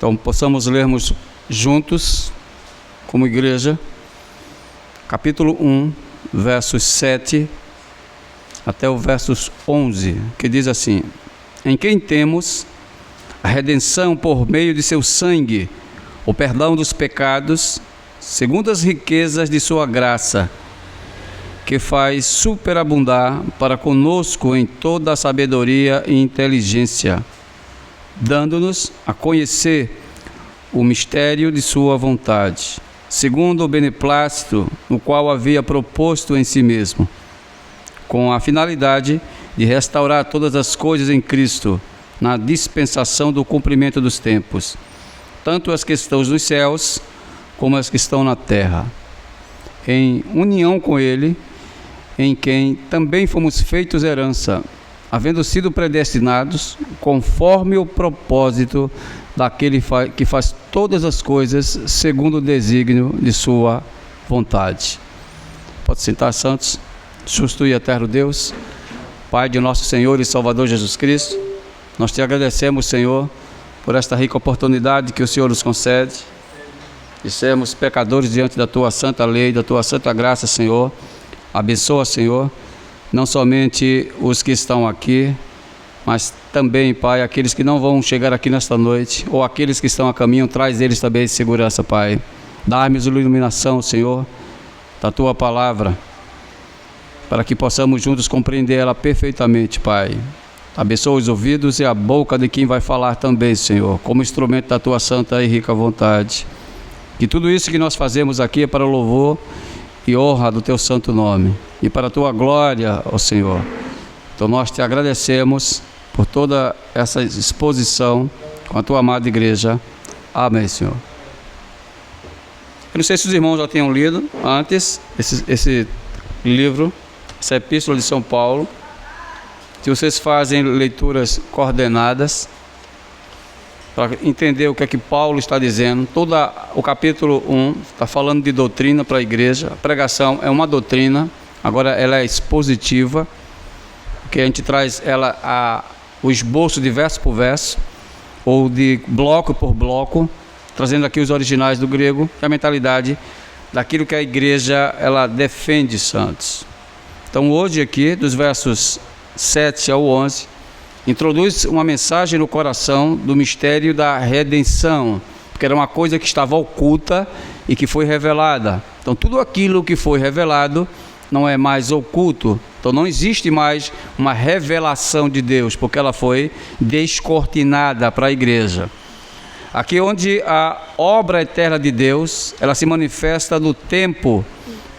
Então, possamos lermos juntos, como igreja, capítulo 1, versos 7 até o versos 11, que diz assim: em quem temos a redenção por meio de seu sangue, o perdão dos pecados, segundo as riquezas de sua graça, que faz superabundar para conosco em toda a sabedoria e inteligência, dando-nos a conhecer o mistério de sua vontade, segundo o beneplácito no qual havia proposto em si mesmo, com a finalidade de restaurar todas as coisas em Cristo, na dispensação do cumprimento dos tempos, tanto as que estão nos céus como as que estão na terra, em união com Ele, em quem também fomos feitos herança, havendo sido predestinados conforme o propósito daquele que faz todas as coisas segundo o desígnio de sua vontade. Pode sentar, santos. Justo e eterno Deus, Pai de nosso Senhor e Salvador Jesus Cristo, nós te agradecemos, Senhor, por esta rica oportunidade que o Senhor nos concede de sermos pecadores diante da tua santa lei, da tua santa graça, Senhor. Abençoa, Senhor, não somente os que estão aqui, mas também, Pai, aqueles que não vão chegar aqui nesta noite, ou aqueles que estão a caminho, traz eles também segurança, Pai. Dá-nos a iluminação, Senhor, da tua palavra, para que possamos juntos compreender ela perfeitamente, Pai. Abençoa os ouvidos e a boca de quem vai falar também, Senhor, como instrumento da tua santa e rica vontade. Que tudo isso que nós fazemos aqui é para o louvor e honra do teu santo nome, e para a tua glória, ó Senhor. Então nós te agradecemos por toda essa exposição com a tua amada igreja. Amém, Senhor. Eu não sei se os irmãos já tenham lido antes esse livro, essa epístola de São Paulo. Se vocês fazem leituras coordenadas para entender o que é que Paulo está dizendo, todo o capítulo 1 está falando de doutrina para a igreja. A pregação é uma doutrina, agora ela é expositiva, porque a gente traz o esboço de verso por verso, ou de bloco por bloco, trazendo aqui os originais do grego, que é a mentalidade daquilo que a igreja ela defende, santos. Então hoje aqui, dos versos 7 ao 11, introduz uma mensagem no coração do mistério da redenção, porque era uma coisa que estava oculta e que foi revelada. Então tudo aquilo que foi revelado não é mais oculto. Então não existe mais uma revelação de Deus, porque ela foi descortinada para a igreja. Aqui onde a obra eterna de Deus, ela se manifesta no tempo,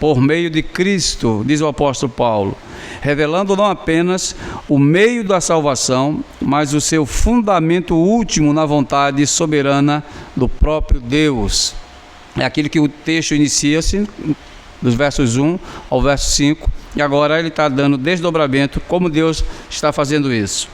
por meio de Cristo, diz o apóstolo Paulo, revelando não apenas o meio da salvação, mas o seu fundamento último na vontade soberana do próprio Deus. É aquilo que o texto inicia-se, dos versos 1 ao verso 5, e agora ele está dando desdobramento, como Deus está fazendo isso.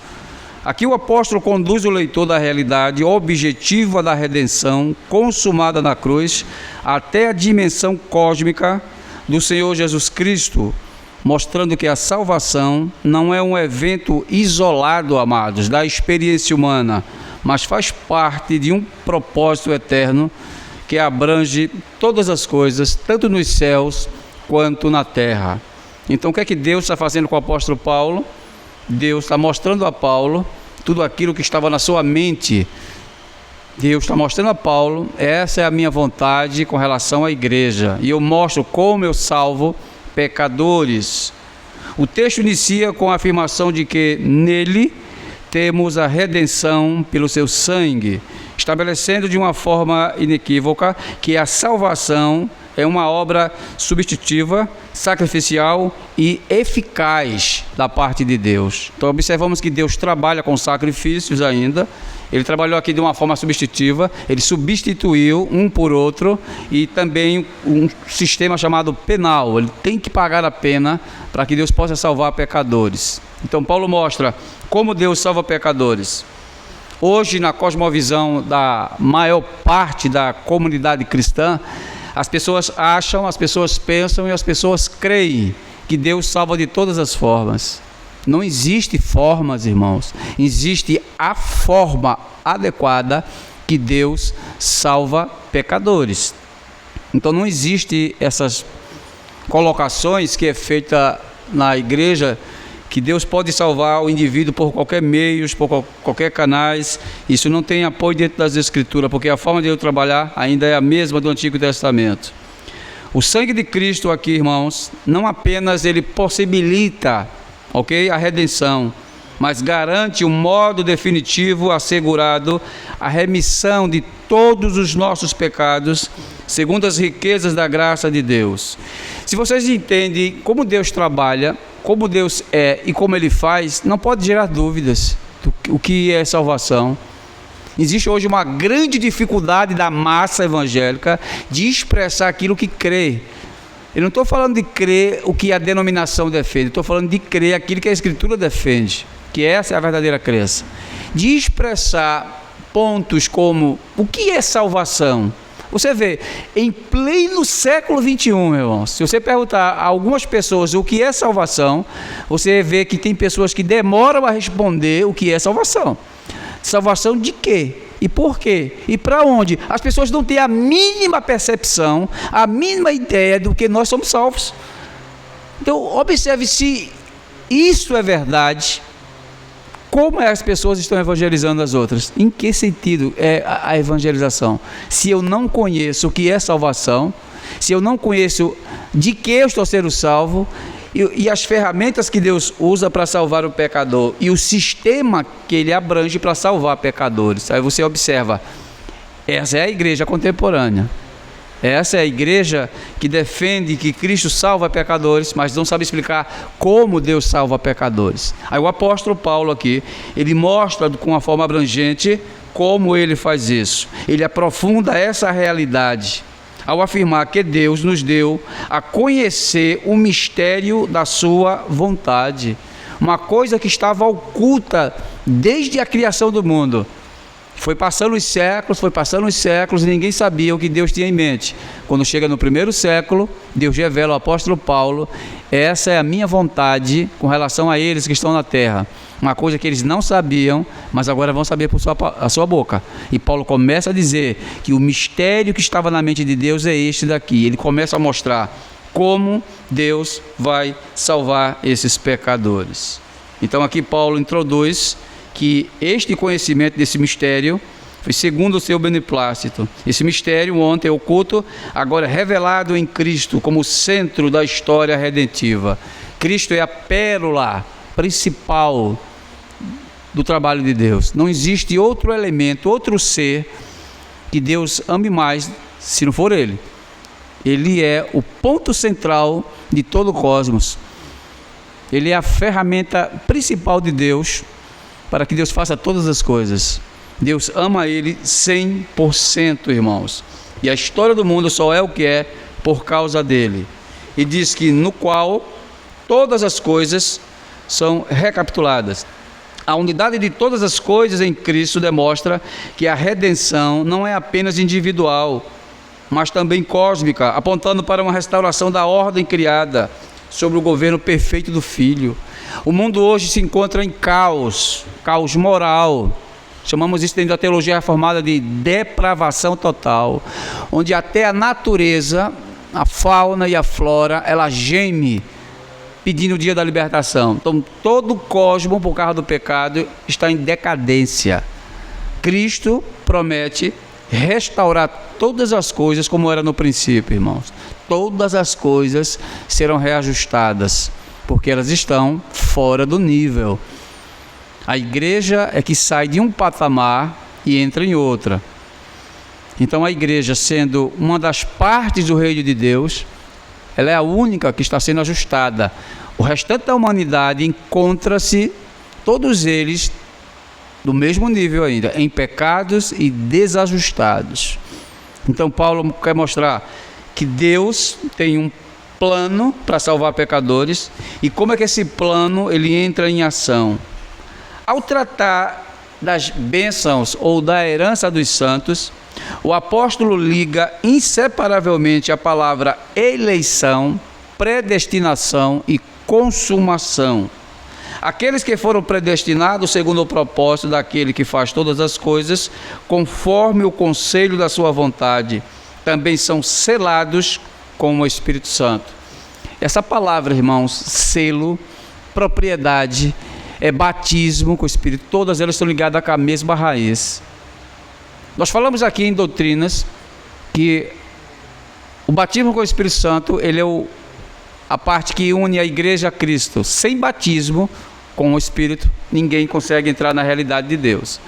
Aqui o apóstolo conduz o leitor da realidade objetiva da redenção, consumada na cruz, até a dimensão cósmica do Senhor Jesus Cristo, mostrando que a salvação não é um evento isolado, amados, da experiência humana, mas faz parte de um propósito eterno que abrange todas as coisas, tanto nos céus quanto na terra. Então o que é que Deus está fazendo com o apóstolo Paulo? Deus está mostrando a Paulo tudo aquilo que estava na sua mente. Deus está mostrando a Paulo, essa é a minha vontade com relação à igreja, e eu mostro como eu salvo pecadores. O texto inicia com a afirmação de que nele temos a redenção pelo seu sangue, estabelecendo de uma forma inequívoca que a salvação é uma obra substitutiva, sacrificial e eficaz da parte de Deus. Então observamos que Deus trabalha com sacrifícios ainda. Ele trabalhou aqui de uma forma substitutiva, ele substituiu um por outro, e também um sistema chamado penal. Ele tem que pagar a pena para que Deus possa salvar pecadores. Então Paulo mostra como Deus salva pecadores. Hoje, na cosmovisão da maior parte da comunidade cristã, as pessoas acham, as pessoas pensam e as pessoas creem que Deus salva de todas as formas. Não existe formas, irmãos. Existe a forma adequada que Deus salva pecadores. Então não existe essas colocações que é feita na igreja, que Deus pode salvar o indivíduo por qualquer meios, por qualquer canais. Isso não tem apoio dentro das Escrituras, porque a forma de eu trabalhar ainda é a mesma do Antigo Testamento. O sangue de Cristo aqui, irmãos, não apenas ele possibilita, a redenção, mas garante um modo definitivo, assegurado, a remissão de todos os nossos pecados, segundo as riquezas da graça de Deus. Se vocês entendem como Deus trabalha, como Deus é e como Ele faz, não pode gerar dúvidas do que é salvação. Existe hoje uma grande dificuldade da massa evangélica de expressar aquilo que crê. Eu não estou falando de crer o que a denominação defende, estou falando de crer aquilo que a Escritura defende, que essa é a verdadeira crença. De expressar pontos como o que é salvação. Você vê, em pleno século XXI, meu irmão, se você perguntar a algumas pessoas o que é salvação, você vê que tem pessoas que demoram a responder o que é salvação. Salvação de quê? E por quê? E para onde? As pessoas não têm a mínima percepção, a mínima ideia do que nós somos salvos. Então, observe se isso é verdade. Como as pessoas estão evangelizando as outras? Em que sentido é a evangelização? Se eu não conheço o que é salvação, se eu não conheço de que eu estou sendo salvo, e as ferramentas que Deus usa para salvar o pecador, e o sistema que Ele abrange para salvar pecadores, aí você observa, essa é a igreja contemporânea. Essa é a igreja que defende que Cristo salva pecadores, mas não sabe explicar como Deus salva pecadores. Aí o apóstolo Paulo aqui, ele mostra com uma forma abrangente como ele faz isso. Ele aprofunda essa realidade ao afirmar que Deus nos deu a conhecer o mistério da sua vontade. Uma coisa que estava oculta desde a criação do mundo. Foi passando os séculos, e ninguém sabia o que Deus tinha em mente. Quando chega no primeiro século, Deus revela ao apóstolo Paulo: essa é a minha vontade com relação a eles que estão na terra. Uma coisa que eles não sabiam, mas agora vão saber por a sua boca. E Paulo começa a dizer que o mistério que estava na mente de Deus é este daqui. Ele começa a mostrar como Deus vai salvar esses pecadores. Então aqui Paulo introduz que este conhecimento desse mistério foi segundo o seu beneplácito. Esse mistério, ontem oculto, agora revelado em Cristo como centro da história redentiva. Cristo é a pérola principal do trabalho de Deus. Não existe outro elemento, outro ser que Deus ame mais se não for Ele. Ele é o ponto central de todo o cosmos. Ele é a ferramenta principal de Deus para que Deus faça todas as coisas. Deus ama Ele 100%, irmãos. E a história do mundo só é o que é por causa dele. E diz que no qual todas as coisas são recapituladas. A unidade de todas as coisas em Cristo demonstra que a redenção não é apenas individual, mas também cósmica, apontando para uma restauração da ordem criada sobre o governo perfeito do Filho. O mundo hoje se encontra em caos moral. Chamamos isso dentro da teologia reformada de depravação total, onde até a natureza, a fauna e a flora, ela geme pedindo o dia da libertação. Então todo o cosmos, por causa do pecado, está em decadência. Cristo promete restaurar todas as coisas como era no princípio, irmãos. Todas as coisas serão reajustadas, porque elas estão fora do nível. A igreja é que sai de um patamar e entra em outra. Então a igreja, sendo uma das partes do reino de Deus, ela é a única que está sendo ajustada. O restante da humanidade encontra-se, todos eles, do mesmo nível ainda, em pecados e desajustados. Então Paulo quer mostrar que Deus tem um plano para salvar pecadores, e como é que esse plano ele entra em ação. Ao tratar das bênçãos ou da herança dos santos, o apóstolo liga inseparavelmente a palavra eleição, predestinação e consumação. Aqueles que foram predestinados segundo o propósito daquele que faz todas as coisas, conforme o conselho da sua vontade, também são selados com o Espírito Santo. Essa palavra, irmãos, selo, propriedade, batismo com o Espírito, todas elas estão ligadas com a mesma raiz. Nós falamos aqui em doutrinas que o batismo com o Espírito Santo, ele é a parte que une a igreja a Cristo. Sem batismo com o Espírito, ninguém consegue entrar na realidade de Deus.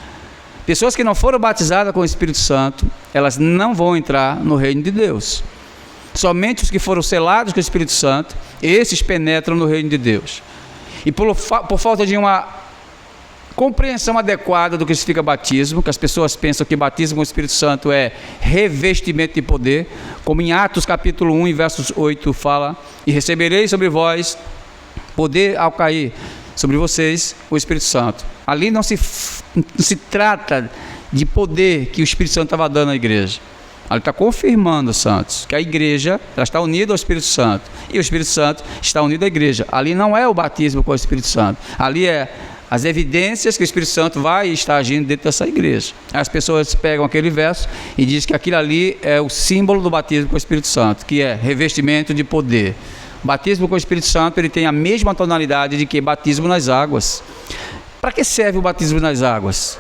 Pessoas que não foram batizadas com o Espírito Santo, elas não vão entrar no reino de Deus. Somente os que foram selados com o Espírito Santo, esses penetram no reino de Deus. E por falta de uma compreensão adequada do que significa batismo, que as pessoas pensam que batismo com o Espírito Santo é revestimento de poder, como em Atos capítulo 1, versos 8 fala: e recebereis sobre vós poder ao cair sobre vocês o Espírito Santo. Ali não se trata de poder que o Espírito Santo estava dando à igreja. Ali está confirmando, santos, que a igreja ela está unida ao Espírito Santo e o Espírito Santo está unido à igreja. Ali não é o batismo com o Espírito Santo, ali é as evidências que o Espírito Santo vai estar agindo dentro dessa igreja. As pessoas pegam aquele verso e dizem que aquilo ali é o símbolo do batismo com o Espírito Santo, que é revestimento de poder. O batismo com o Espírito Santo, ele tem a mesma tonalidade de que batismo nas águas. Para que serve o batismo nas águas?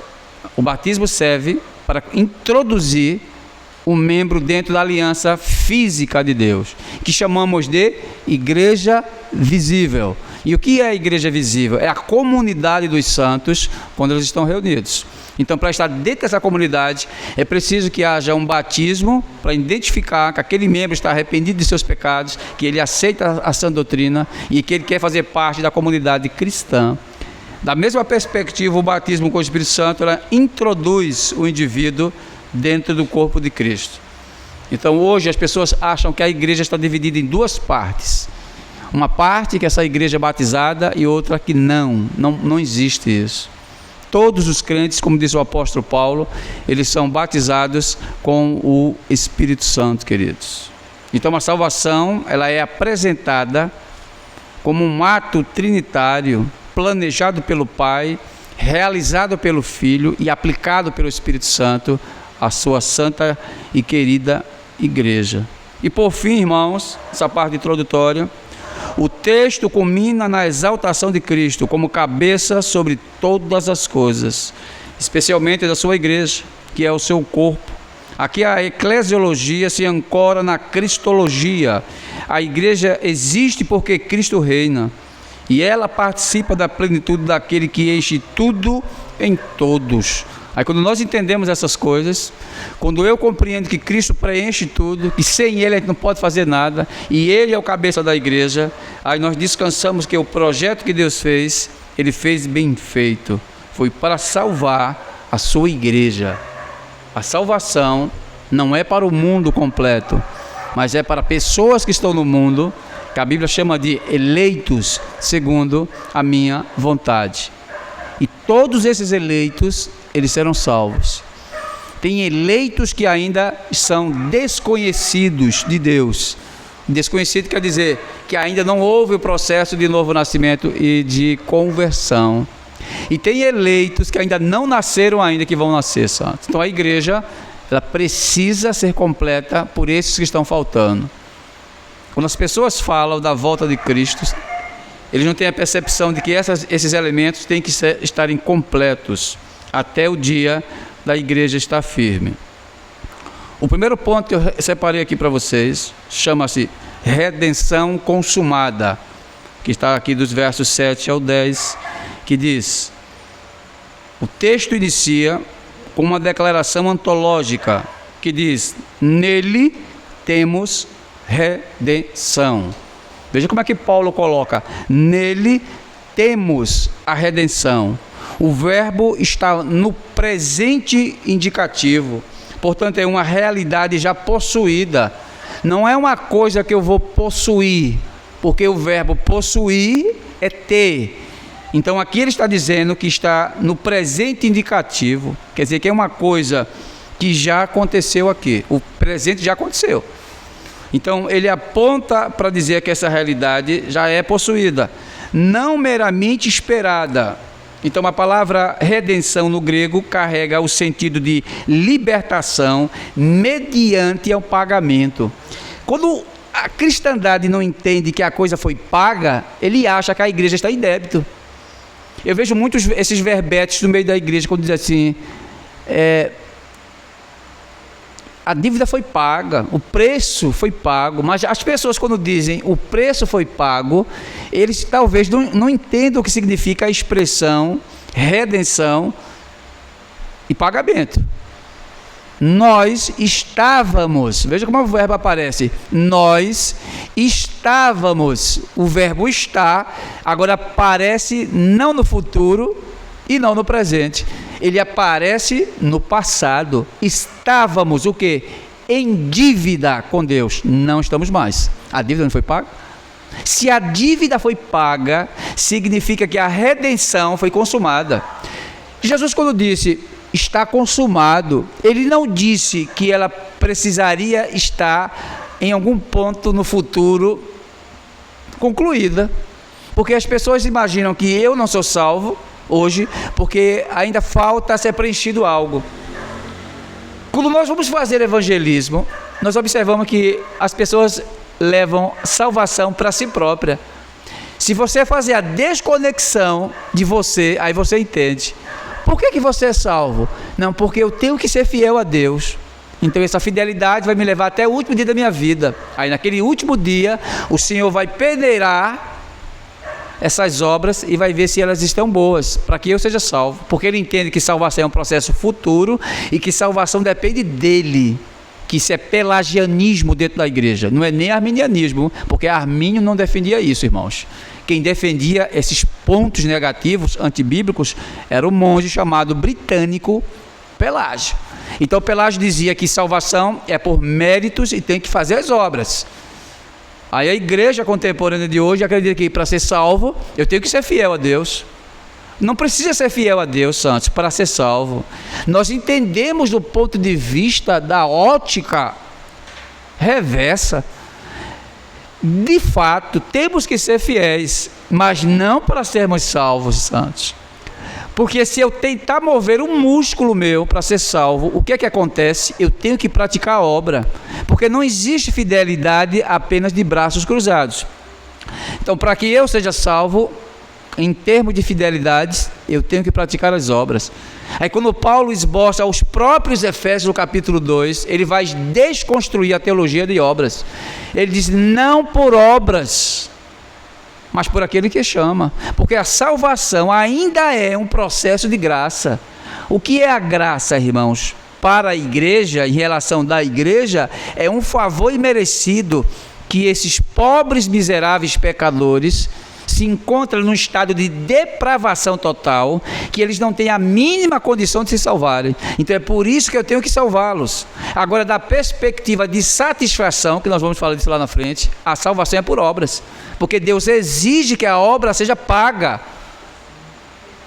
O batismo serve para introduzir um membro dentro da aliança física de Deus, que chamamos de igreja visível. E o que é a igreja visível? É a comunidade dos santos quando eles estão reunidos. Então, para estar dentro dessa comunidade, é preciso que haja um batismo para identificar que aquele membro está arrependido de seus pecados, que ele aceita a sã doutrina e que ele quer fazer parte da comunidade cristã. Da mesma perspectiva, o batismo com o Espírito Santo ela introduz o indivíduo dentro do corpo de Cristo. Então, hoje as pessoas acham que a igreja está dividida em duas partes. Uma parte que é essa igreja batizada e outra que não existe isso. Todos os crentes, como diz o apóstolo Paulo, eles são batizados com o Espírito Santo, queridos. Então a salvação, ela é apresentada como um ato trinitário, planejado pelo Pai, realizado pelo Filho e aplicado pelo Espírito Santo à sua santa e querida igreja. E por fim, irmãos, essa parte introdutória, o texto culmina na exaltação de Cristo como cabeça sobre todas as coisas, especialmente da sua igreja, que é o seu corpo. Aqui a eclesiologia se ancora na cristologia. A igreja existe porque Cristo reina, e ela participa da plenitude daquele que enche tudo em todos. Aí quando nós entendemos essas coisas, quando eu compreendo que Cristo preenche tudo, que sem Ele a gente não pode fazer nada, e Ele é o cabeça da igreja, aí nós descansamos que o projeto que Deus fez, Ele fez bem feito, foi para salvar a sua igreja. A salvação não é para o mundo completo, mas é para pessoas que estão no mundo, que a Bíblia chama de eleitos segundo a minha vontade. E todos esses eleitos, eles serão salvos. Tem eleitos que ainda são desconhecidos de Deus. Desconhecido quer dizer que ainda não houve o processo de novo nascimento e de conversão. E tem eleitos que ainda não nasceram ainda, que vão nascer, santos. Então a igreja, ela precisa ser completa por esses que estão faltando. Quando as pessoas falam da volta de Cristo, eles não têm a percepção de que esses elementos têm que estarem completos até o dia da igreja estar firme. O primeiro ponto que eu separei aqui para vocês chama-se redenção consumada, que está aqui dos versos 7 ao 10, que diz: o texto inicia com uma declaração antológica que diz: nele temos redenção. Veja como é que Paulo coloca: nele temos a redenção. O verbo está no presente indicativo, portanto é uma realidade já possuída. Não é uma coisa que eu vou possuir, porque o verbo possuir é ter. Então aqui ele está dizendo que está no presente indicativo, quer dizer que é uma coisa que já aconteceu aqui, o presente já aconteceu. Então ele aponta para dizer que essa realidade já é possuída. não meramente esperada. Então a palavra redenção no grego carrega o sentido de libertação mediante ao pagamento. Quando a cristandade não entende que a coisa foi paga, ele acha que a igreja está em débito. Eu vejo muitos esses verbetes no meio da igreja, quando diz assim, a dívida foi paga, o preço foi pago, mas as pessoas quando dizem o preço foi pago, eles talvez não entendam o que significa a expressão redenção e pagamento. Nós estávamos, veja como o verbo aparece, nós estávamos, o verbo está, agora aparece não no futuro e não no presente, ele aparece no passado. Estávamos o quê? Em dívida com Deus, não estamos mais. A dívida não foi paga? Se a dívida foi paga, significa que a redenção foi consumada. Jesus, quando disse está consumado, ele não disse que ela precisaria estar em algum ponto no futuro concluída, porque as pessoas imaginam que eu não sou salvo hoje, porque ainda falta ser preenchido algo. Quando nós vamos fazer evangelismo, nós observamos que as pessoas levam salvação para si própria. Se você fazer a desconexão de você, aí você entende. Por que você é salvo? Não, porque eu tenho que ser fiel a Deus. Então essa fidelidade vai me levar até o último dia da minha vida. Aí naquele último dia, o Senhor vai peneirar essas obras e vai ver se elas estão boas, para que eu seja salvo. Porque ele entende que salvação é um processo futuro e que salvação depende dele. Que isso é pelagianismo dentro da igreja, não é nem arminianismo, porque Armínio não defendia isso, irmãos. Quem defendia esses pontos negativos, antibíblicos, era o monge chamado britânico Pelágio. Então Pelágio dizia que salvação é por méritos e tem que fazer as obras. Aí a igreja contemporânea de hoje acredita que para ser salvo, eu tenho que ser fiel a Deus. Não precisa ser fiel a Deus, santos, para ser salvo. Nós entendemos do ponto de vista da ótica reversa. De fato, temos que ser fiéis, mas não para sermos salvos, santos. Porque se eu tentar mover um músculo meu para ser salvo, o que é que acontece? Eu tenho que praticar a obra. Porque não existe fidelidade apenas de braços cruzados. Então, para que eu seja salvo, em termos de fidelidade, eu tenho que praticar as obras. Aí quando Paulo esboça aos próprios Efésios, no capítulo 2, ele vai desconstruir a teologia de obras. Ele diz, não por obras, mas por aquele que chama. Porque a salvação ainda é um processo de graça. O que é a graça, irmãos? Para a igreja, em relação da igreja, é um favor imerecido que esses pobres, miseráveis pecadores se encontram num estado de depravação total, que eles não têm a mínima condição de se salvarem. Então é por isso que eu tenho que salvá-los. Agora, da perspectiva de satisfação, que nós vamos falar disso lá na frente, a salvação é por obras, porque Deus exige que a obra seja paga.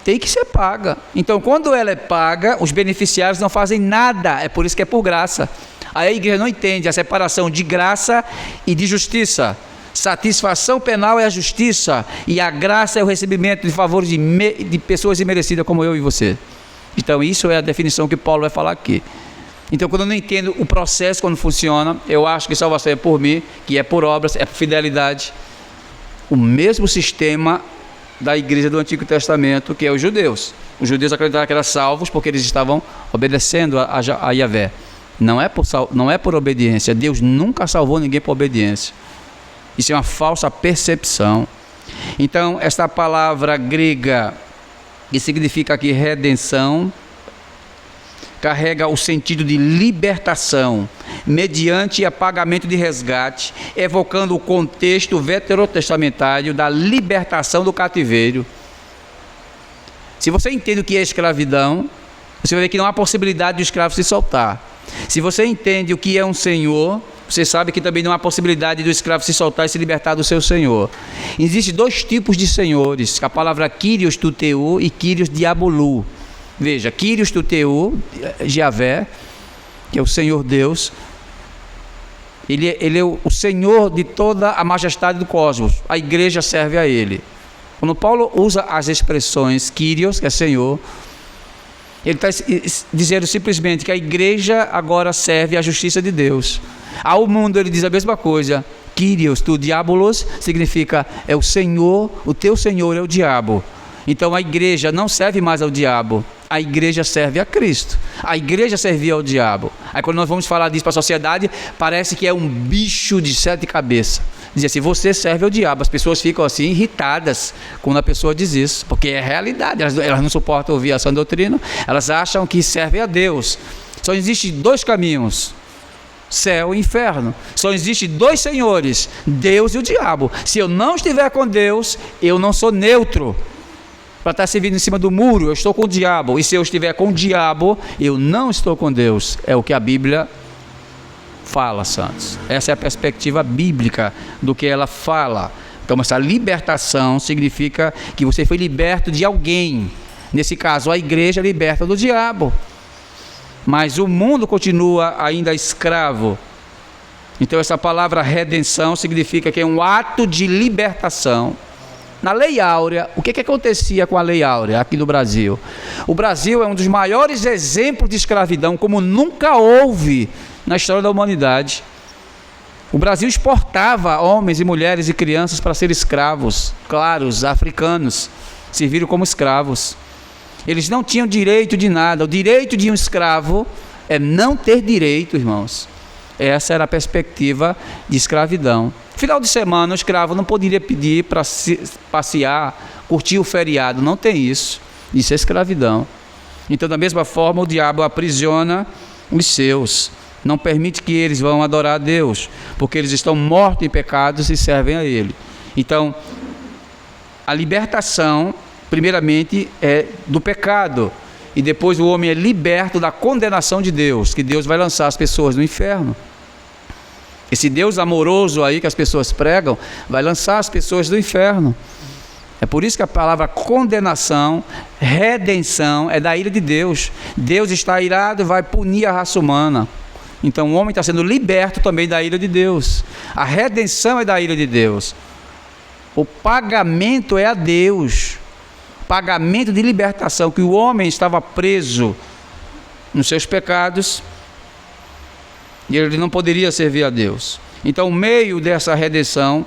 Tem que ser paga. Então, quando ela é paga, os beneficiários não fazem nada, é por isso que é por graça. Aí a igreja não entende a separação de graça e de justiça. Satisfação penal é a justiça e a graça é o recebimento de favores de pessoas imerecidas como eu e você. Então isso é a definição que Paulo vai falar aqui. Então quando eu não entendo o processo, quando funciona, eu acho que salvação é por mim, que é por obras, é por fidelidade. O mesmo sistema da igreja do Antigo Testamento, que é os judeus. Os judeus acreditavam que eram salvos porque eles estavam obedecendo a Yahvé. Não é por obediência. Deus nunca salvou ninguém por obediência. Isso é uma falsa percepção. Então, esta palavra grega, que significa aqui redenção, carrega o sentido de libertação, mediante pagamento de resgate, evocando o contexto veterotestamentário da libertação do cativeiro. Se você entende o que é escravidão, você vai ver que não há possibilidade do escravo se soltar. Se você entende o que é um senhor, você sabe que também não há possibilidade do escravo se soltar e se libertar do seu senhor. Existem dois tipos de senhores, a palavra Kyrios tuteu e Kyrios diabolu. Veja, Kyrios tuteu, Yahvé, que é o Senhor Deus, ele é o Senhor de toda a majestade do cosmos. A igreja serve a ele. Quando Paulo usa as expressões Kyrios, que é Senhor, ele está dizendo simplesmente que a igreja agora serve à justiça de Deus. Ao mundo ele diz a mesma coisa. Kyrios, tu diabolos, significa é o Senhor, o teu Senhor é o diabo. Então a igreja não serve mais ao diabo, a igreja serve a Cristo. A igreja servia ao diabo. Aí quando nós vamos falar disso para a sociedade, parece que é um bicho de 7 cabeças. Diz assim, você serve ao diabo. As pessoas ficam assim irritadas quando a pessoa diz isso, porque é realidade, elas não suportam ouvir essa doutrina, elas acham que servem a Deus. Só existem 2 caminhos, céu e inferno. Só existem 2 senhores, Deus e o diabo. Se eu não estiver com Deus, eu não sou neutro para estar servindo em cima do muro, eu estou com o diabo. E se eu estiver com o diabo, eu não estou com Deus. É o que a Bíblia fala, santos. Essa é a perspectiva bíblica do que ela fala. Então essa libertação significa que você foi liberto de alguém. Nesse caso, a igreja liberta do diabo. Mas o mundo continua ainda escravo. Então essa palavra redenção significa que é um ato de libertação. Na Lei Áurea, o que acontecia com a Lei Áurea aqui no Brasil? O Brasil é um dos maiores exemplos de escravidão, como nunca houve na história da humanidade. O Brasil exportava homens e mulheres e crianças para ser escravos. Claro, os africanos serviram como escravos. Eles não tinham direito de nada. O direito de um escravo é não ter direito, irmãos. Essa era a perspectiva de escravidão. Final de semana, o escravo não poderia pedir para passear, curtir o feriado. Não tem isso. Isso é escravidão. Então, da mesma forma, o diabo aprisiona os seus. Não permite que eles vão adorar a Deus, porque eles estão mortos em pecados e servem a Ele. Então, a libertação, primeiramente, é do pecado. E depois o homem é liberto da condenação de Deus, que Deus vai lançar as pessoas no inferno. Esse Deus amoroso aí que as pessoas pregam, vai lançar as pessoas do inferno. É por isso que a palavra condenação, redenção, é da ira de Deus. Deus está irado e vai punir a raça humana. Então o homem está sendo liberto também da ira de Deus. A redenção é da ira de Deus. O pagamento é a Deus. Pagamento de libertação, que o homem estava preso nos seus pecados e ele não poderia servir a Deus. Então o meio dessa redenção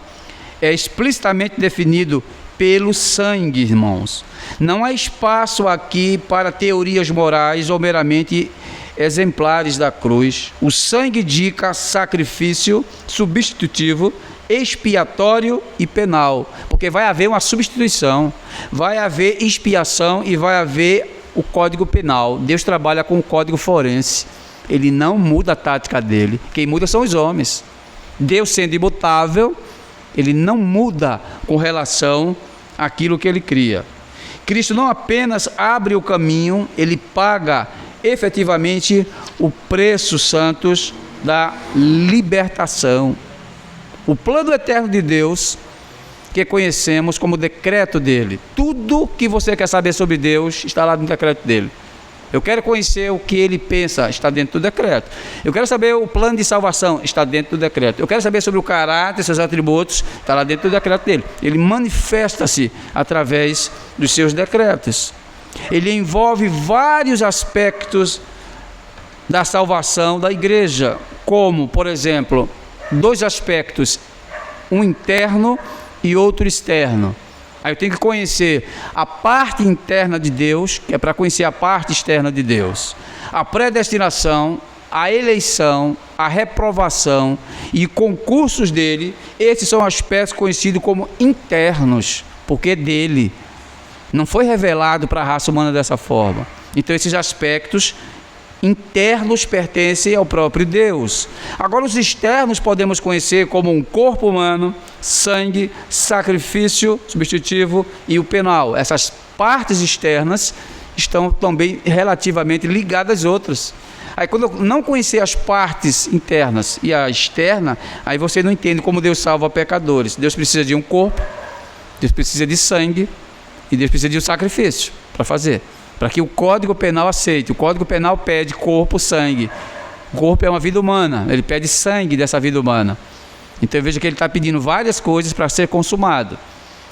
é explicitamente definido pelo sangue, irmãos. Não há espaço aqui para teorias morais ou meramente exemplares da cruz. O sangue indica sacrifício substitutivo, expiatório e penal, porque vai haver uma substituição, vai haver expiação e vai haver o código penal. Deus trabalha com o código forense, ele não muda a tática dele, quem muda são os homens. Deus sendo imutável, ele não muda com relação àquilo que ele cria. Cristo não apenas abre o caminho, ele paga efetivamente o preço, santos, da libertação. O plano eterno de Deus, que conhecemos como decreto dele. Tudo que você quer saber sobre Deus está lá no decreto dele. Eu quero conhecer o que ele pensa, está dentro do decreto. Eu quero saber o plano de salvação, está dentro do decreto. Eu quero saber sobre o caráter, seus atributos, está lá dentro do decreto dele. Ele manifesta-se através dos seus decretos. Ele envolve vários aspectos da salvação da igreja, como, por exemplo, 2 aspectos, um interno e outro externo. Aí eu tenho que conhecer a parte interna de Deus, que é para conhecer a parte externa de Deus. A predestinação, a eleição, a reprovação e concursos dele, esses são aspectos conhecidos como internos, porque é dele. Não foi revelado para a raça humana dessa forma. Então esses aspectos internos pertencem ao próprio Deus. Agora os externos podemos conhecer como um corpo humano, sangue, sacrifício substitutivo e o penal. Essas partes externas estão também relativamente ligadas às outras. Aí quando eu não conhecer as partes internas e a externa, aí você não entende como Deus salva pecadores. Deus precisa de um corpo, Deus precisa de sangue e Deus precisa de um sacrifício para fazer, para que o Código Penal aceite. O Código Penal pede corpo, sangue. O corpo é uma vida humana, ele pede sangue dessa vida humana. Então veja que ele está pedindo várias coisas para ser consumado.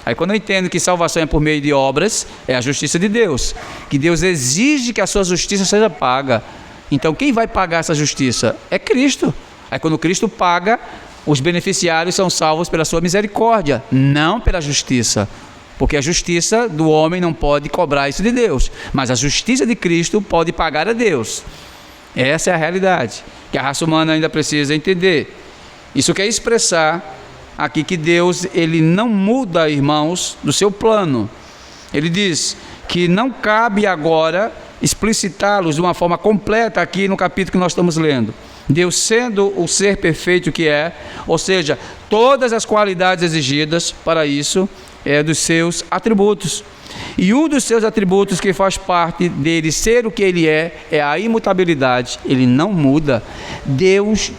Aí quando eu entendo que salvação é por meio de obras, é a justiça de Deus, que Deus exige que a sua justiça seja paga. Então quem vai pagar essa justiça? É Cristo. Aí quando Cristo paga, os beneficiários são salvos pela sua misericórdia, não pela justiça. Porque a justiça do homem não pode cobrar isso de Deus, mas a justiça de Cristo pode pagar a Deus. Essa é a realidade que a raça humana ainda precisa entender. Isso quer expressar aqui que Deus, ele não muda, irmãos, do seu plano. Ele diz que não cabe agora explicitá-los de uma forma completa aqui no capítulo que nós estamos lendo. Deus sendo o ser perfeito que é, ou seja, todas as qualidades exigidas para isso, é dos seus atributos. E um dos seus atributos que faz parte dele ser o que ele é a imutabilidade. Ele não muda. Deus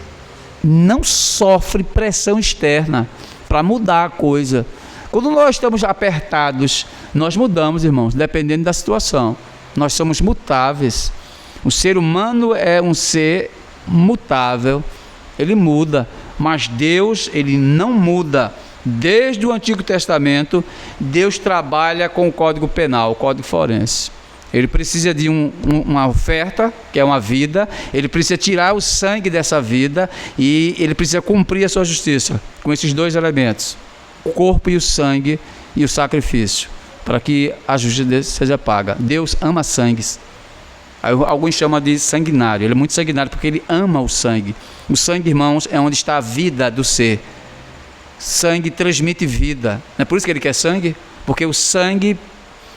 não sofre pressão externa para mudar a coisa. Quando nós estamos apertados, nós mudamos, irmãos, dependendo da situação. Nós somos mutáveis. O ser humano é um ser mutável, ele muda, mas Deus, ele não muda. Desde o Antigo Testamento, Deus trabalha com o Código Penal, o Código Forense. Ele precisa de uma oferta, que é uma vida, ele precisa tirar o sangue dessa vida e ele precisa cumprir a sua justiça com esses dois elementos, o corpo e o sangue e o sacrifício, para que a justiça seja paga. Deus ama sangues. Alguns chamam de sanguinário. Ele é muito sanguinário porque ele ama o sangue. O sangue, irmãos, é onde está a vida do ser. Sangue transmite vida. Não é por isso que ele quer sangue? Porque o sangue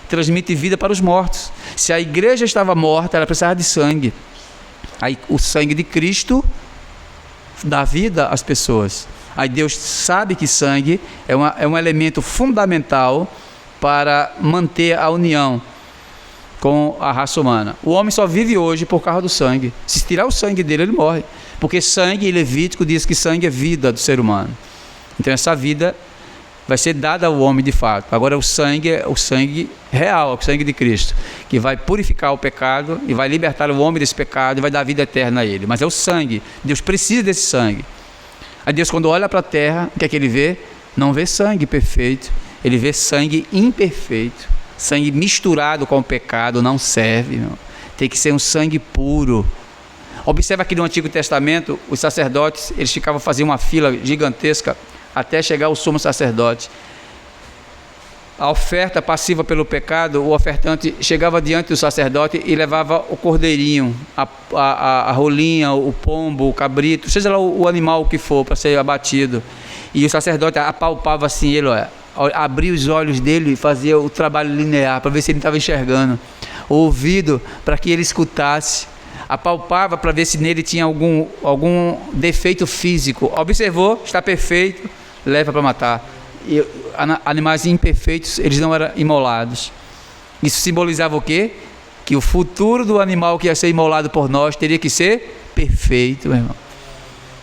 transmite vida para os mortos. Se a igreja estava morta, ela precisava de sangue. Aí o sangue de Cristo dá vida às pessoas. Aí Deus sabe que sangue é um elemento fundamental para manter a união com a raça humana. O homem só vive hoje por causa do sangue. Se tirar o sangue dele, ele morre. Porque sangue, em Levítico diz que sangue é vida do ser humano. Então essa vida vai ser dada ao homem de fato. Agora o sangue é o sangue real, o sangue de Cristo, que vai purificar o pecado e vai libertar o homem desse pecado e vai dar vida eterna a ele. Mas é o sangue. Deus precisa desse sangue. Aí Deus, quando olha para a terra, o que é que ele vê? Não vê sangue perfeito, ele vê sangue imperfeito. Sangue misturado com o pecado não serve, não. Tem que ser um sangue puro. Observa que no Antigo Testamento, os sacerdotes, eles faziam uma fila gigantesca até chegar ao sumo sacerdote. A oferta passiva pelo pecado, o ofertante chegava diante do sacerdote e levava o cordeirinho, a rolinha, o pombo, o cabrito, seja lá o animal que for para ser abatido. E o sacerdote apalpava assim ele, abria os olhos dele e fazia o trabalho linear para ver se ele estava enxergando, o ouvido para que ele escutasse, apalpava para ver se nele tinha algum defeito físico. Observou, está perfeito, leva para matar. E animais imperfeitos, eles não eram imolados. Isso simbolizava o quê? Que o futuro do animal que ia ser imolado por nós teria que ser perfeito, meu irmão.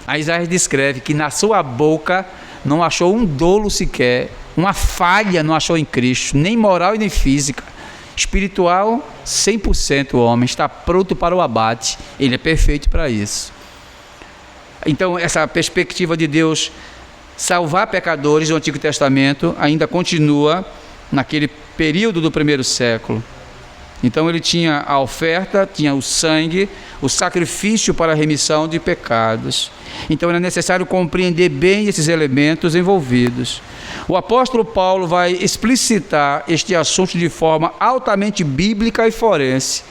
A Isaías descreve que na sua boca não achou um dolo sequer, uma falha não achou em Cristo, nem moral e nem física. Espiritual, 100% o homem, está pronto para o abate, ele é perfeito para isso. Então essa perspectiva de Deus salvar pecadores do Antigo Testamento ainda continua naquele período do primeiro século. Então ele tinha a oferta, tinha o sangue, o sacrifício para a remissão de pecados. Então era necessário compreender bem esses elementos envolvidos. O apóstolo Paulo vai explicitar este assunto de forma altamente bíblica e forense.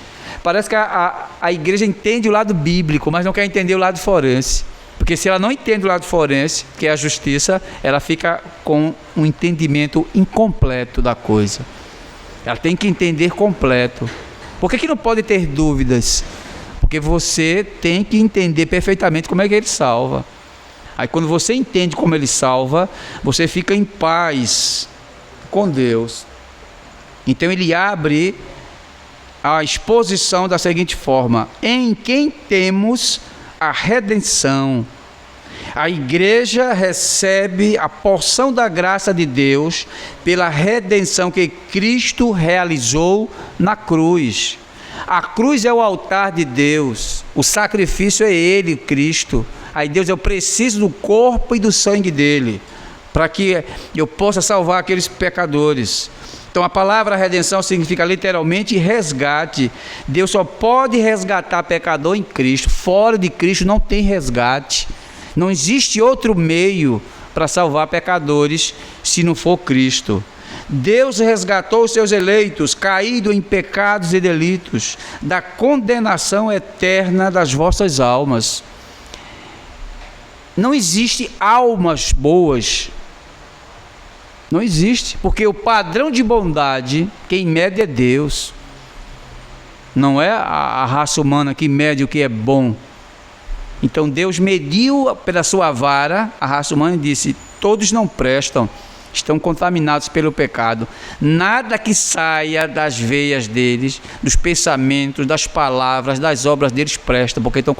Parece que a igreja entende o lado bíblico, mas não quer entender o lado forense. Porque se ela não entende o lado forense, que é a justiça, ela fica com um entendimento incompleto da coisa. Ela tem que entender completo. Por que não pode ter dúvidas? Porque você tem que entender perfeitamente como é que ele salva. Aí quando você entende como ele salva, você fica em paz com Deus. Então ele abre a exposição da seguinte forma: em quem temos a redenção. A igreja recebe a porção da graça de Deus pela redenção que Cristo realizou na cruz. A cruz é o altar de Deus, o sacrifício é Ele, Cristo. Aí Deus, eu preciso do corpo e do sangue dele para que eu possa salvar aqueles pecadores. Então a palavra redenção significa literalmente resgate. Deus só pode resgatar pecador em Cristo. Fora de Cristo não tem resgate. Não existe outro meio para salvar pecadores se não for Cristo. Deus resgatou os seus eleitos, caídos em pecados e delitos, da condenação eterna das vossas almas. Não existe almas boas. Não existe, porque o padrão de bondade, quem mede é Deus. Não é a raça humana que mede o que é bom. Então Deus mediu pela sua vara a raça humana e disse: todos não prestam, estão contaminados pelo pecado. Nada que saia das veias deles, dos pensamentos, das palavras, das obras deles presta, porque estão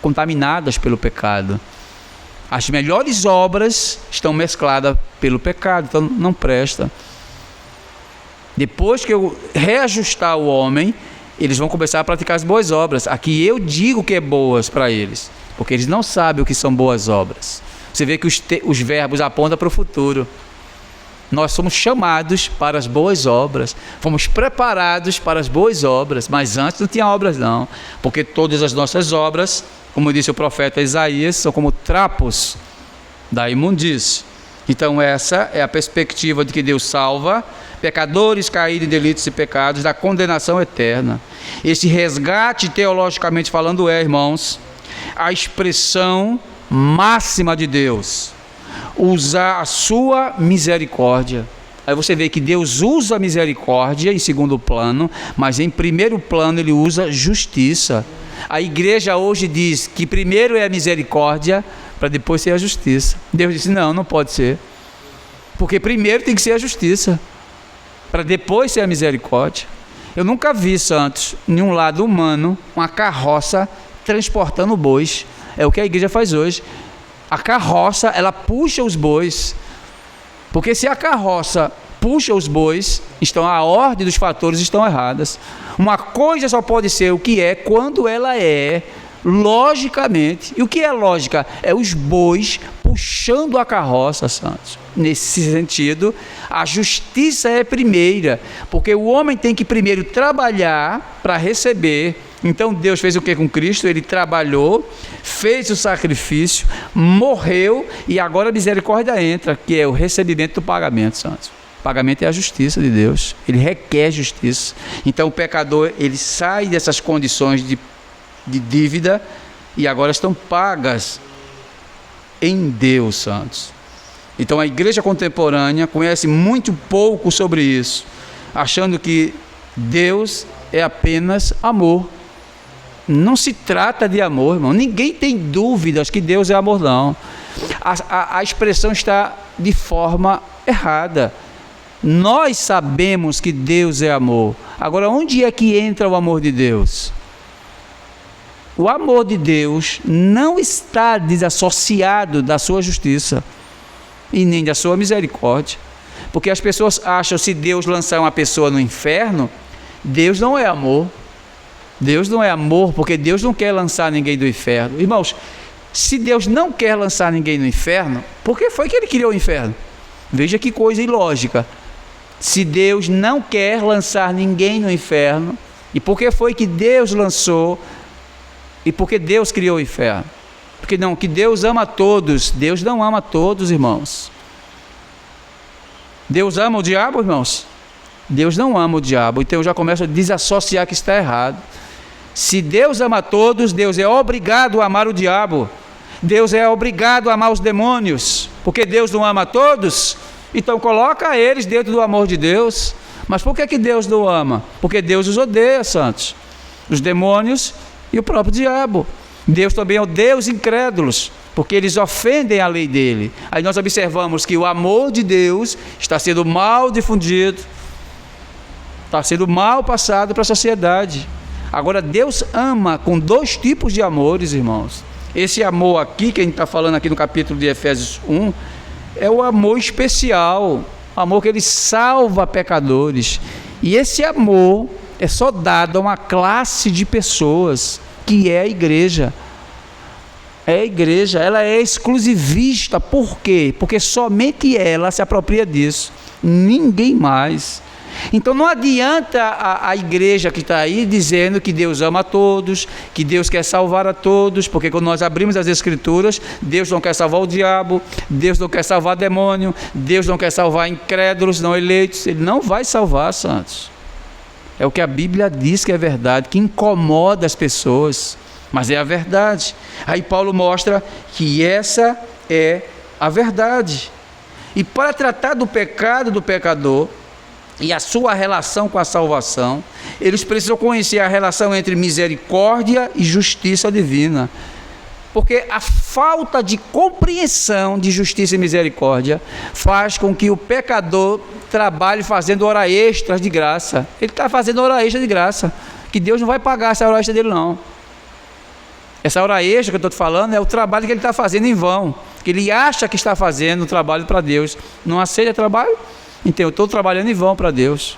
contaminadas pelo pecado. As melhores obras estão mescladas pelo pecado, então não presta. Depois que eu reajustar o homem, eles vão começar a praticar as boas obras. Aqui eu digo que é boas para eles, porque eles não sabem o que são boas obras. Você vê que os verbos apontam para o futuro. Nós somos chamados para as boas obras, fomos preparados para as boas obras, mas antes não tinha obras não, porque todas as nossas obras, como disse o profeta Isaías, são como trapos da imundície. Então essa é a perspectiva de que Deus salva pecadores caídos em delitos e pecados da condenação eterna. Esse resgate, teologicamente falando, irmãos, a expressão máxima de Deus, usar a sua misericórdia. Aí você vê que Deus usa a misericórdia em segundo plano, mas em primeiro plano ele usa justiça. A igreja hoje diz que primeiro é a misericórdia para depois ser a justiça. Deus disse: não pode ser, porque primeiro tem que ser a justiça para depois ser a misericórdia. Eu nunca vi, santos, em um lado humano, uma carroça transportando bois. É o que a igreja faz hoje. A carroça, ela puxa os bois, porque se a carroça puxa os bois, então a ordem dos fatores estão erradas. Uma coisa só pode ser o que é quando ela é logicamente. E o que é lógica? É os bois puxando a carroça, santos. Nesse sentido, a justiça é primeira, porque o homem tem que primeiro trabalhar para receber. Então Deus fez o que com Cristo? Ele trabalhou, fez o sacrifício, morreu, e agora a misericórdia entra, que é o recebimento do pagamento, santos. O pagamento é a justiça de Deus, ele requer justiça. Então o pecador, ele sai dessas condições de dívida e agora estão pagas em Deus, santos. Então a igreja contemporânea conhece muito pouco sobre isso, achando que Deus é apenas amor. Não se trata de amor, irmão. Ninguém tem dúvidas que Deus é amor, não. A expressão está de forma errada. Nós sabemos que Deus é amor. Agora, onde é que entra o amor de Deus? O amor de Deus não está desassociado da sua justiça e nem da sua misericórdia. Porque as pessoas acham que se Deus lançar uma pessoa no inferno, Deus não é amor. Deus não é amor, porque Deus não quer lançar ninguém do inferno. Irmãos, se Deus não quer lançar ninguém no inferno, por que foi que ele criou o inferno? Veja que coisa ilógica. Se Deus não quer lançar ninguém no inferno, e por que foi que Deus lançou, e por que Deus criou o inferno? Porque não, que Deus ama a todos. Deus não ama a todos, irmãos. Deus ama o diabo, irmãos? Deus não ama o diabo. Então eu já começo a desassociar que está errado. Se Deus ama a todos, Deus é obrigado a amar o diabo. Deus é obrigado a amar os demônios, porque Deus não ama a todos. Então coloca eles dentro do amor de Deus. Mas por que Deus não ama? Porque Deus os odeia, santos. Os demônios e o próprio diabo. Deus também odeia os incrédulos, porque eles ofendem a lei dele. Aí nós observamos que o amor de Deus está sendo mal difundido, está sendo mal passado para a sociedade. Agora Deus ama com dois tipos de amores, irmãos. Esse amor aqui, que a gente está falando aqui no capítulo de Efésios 1, é o amor especial, o amor que ele salva pecadores. E esse amor é só dado a uma classe de pessoas, que é a igreja. É a igreja, ela é exclusivista. Por quê? Porque somente ela se apropria disso, ninguém mais. Então não adianta a igreja que está aí dizendo que Deus ama a todos, que Deus quer salvar a todos, porque quando nós abrimos as Escrituras, Deus não quer salvar o diabo, Deus não quer salvar demônio, Deus não quer salvar incrédulos, não eleitos. Ele não vai salvar, santos. É o que a Bíblia diz que é verdade, que incomoda as pessoas, mas é a verdade. Aí Paulo mostra que essa é a verdade. E para tratar do pecado do pecador e a sua relação com a salvação, eles precisam conhecer a relação entre misericórdia e justiça divina. Porque a falta de compreensão de justiça e misericórdia faz com que o pecador trabalhe fazendo hora extras de graça. Ele está fazendo hora extra de graça, que Deus não vai pagar essa hora extra dele não. Essa hora extra que eu estou te falando é o trabalho que ele está fazendo em vão, que ele acha que está fazendo um trabalho para Deus. Não aceita trabalho? Então eu estou trabalhando em vão para Deus.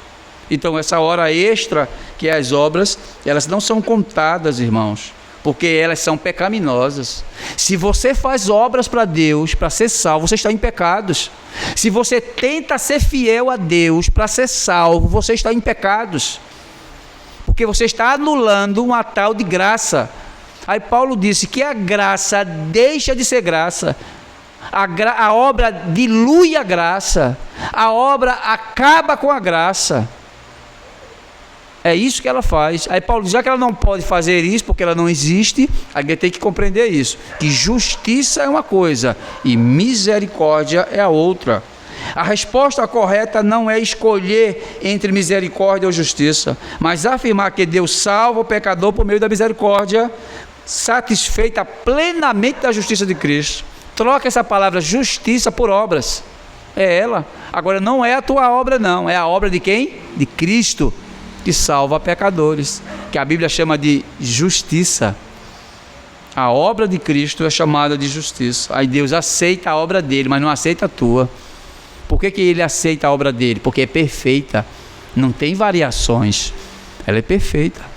Então essa hora extra, que é as obras, elas não são contadas, irmãos, porque elas são pecaminosas. Se você faz obras para Deus, para ser salvo, você está em pecados. Se você tenta ser fiel a Deus para ser salvo, você está em pecados, porque você está anulando uma tal de graça. Aí Paulo disse que a graça deixa de ser graça, a obra dilui a graça, a obra acaba com a graça. É isso que ela faz. Aí Paulo diz, já que ela não pode fazer isso, porque ela não existe, a gente tem que compreender isso, que justiça é uma coisa e misericórdia é a outra. A resposta correta não é escolher entre misericórdia ou justiça, mas afirmar que Deus salva o pecador por meio da misericórdia, satisfeita plenamente da justiça de Cristo. Troca essa palavra justiça por obras. É ela. Agora não é a tua obra não, é a obra de quem? De Cristo, que salva pecadores, que a Bíblia chama de justiça. A obra de Cristo é chamada de justiça. Aí Deus aceita a obra dele, mas não aceita a tua. Por que ele aceita a obra dele? Porque é perfeita, não tem variações, ela é perfeita.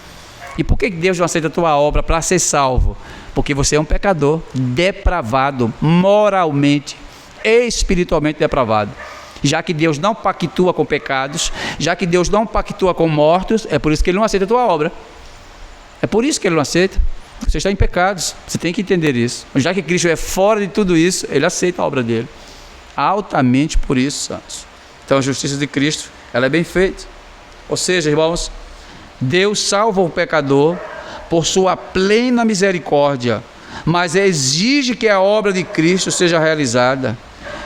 E por que Deus não aceita a tua obra para ser salvo? Porque você é um pecador depravado, moralmente, espiritualmente depravado. Já que Deus não pactua com pecados, já que Deus não pactua com mortos, é por isso que ele não aceita a tua obra. É por isso que ele não aceita. Você está em pecados, você tem que entender isso. Já que Cristo é fora de tudo isso, ele aceita a obra dele. Altamente por isso, santos. Então a justiça de Cristo, ela é bem feita. Ou seja, irmãos, Deus salva o pecador por sua plena misericórdia, mas exige que a obra de Cristo seja realizada,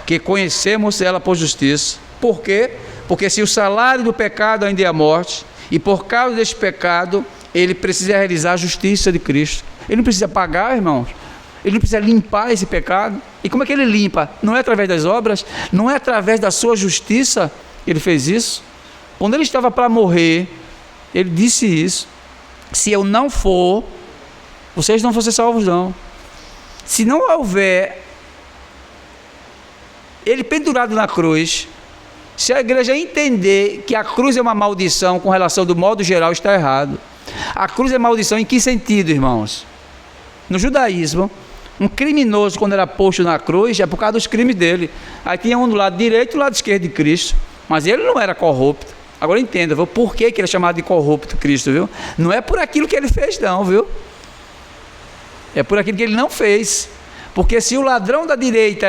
que conhecemos ela por justiça. Por quê? Porque se o salário do pecado ainda é a morte, e por causa deste pecado, ele precisa realizar a justiça de Cristo. Ele não precisa pagar, irmãos. Ele não precisa limpar esse pecado. E como é que ele limpa? Não é através das obras, não é através da sua justiça que ele fez isso. Quando ele estava para morrer, ele disse isso: se eu não for, vocês não vão ser salvos não. Se não houver ele pendurado na cruz, se a igreja entender que a cruz é uma maldição com relação do modo geral, está errado. A cruz é maldição em que sentido, irmãos? No judaísmo, um criminoso, quando era posto na cruz, é por causa dos crimes dele. Aí tinha um do lado direito e do lado esquerdo de Cristo, mas ele não era corrupto. Agora entenda, viu? Por que ele é chamado de corrupto, Cristo, viu? Não é por aquilo que ele fez não, viu? É por aquilo que ele não fez. Porque se o ladrão da direita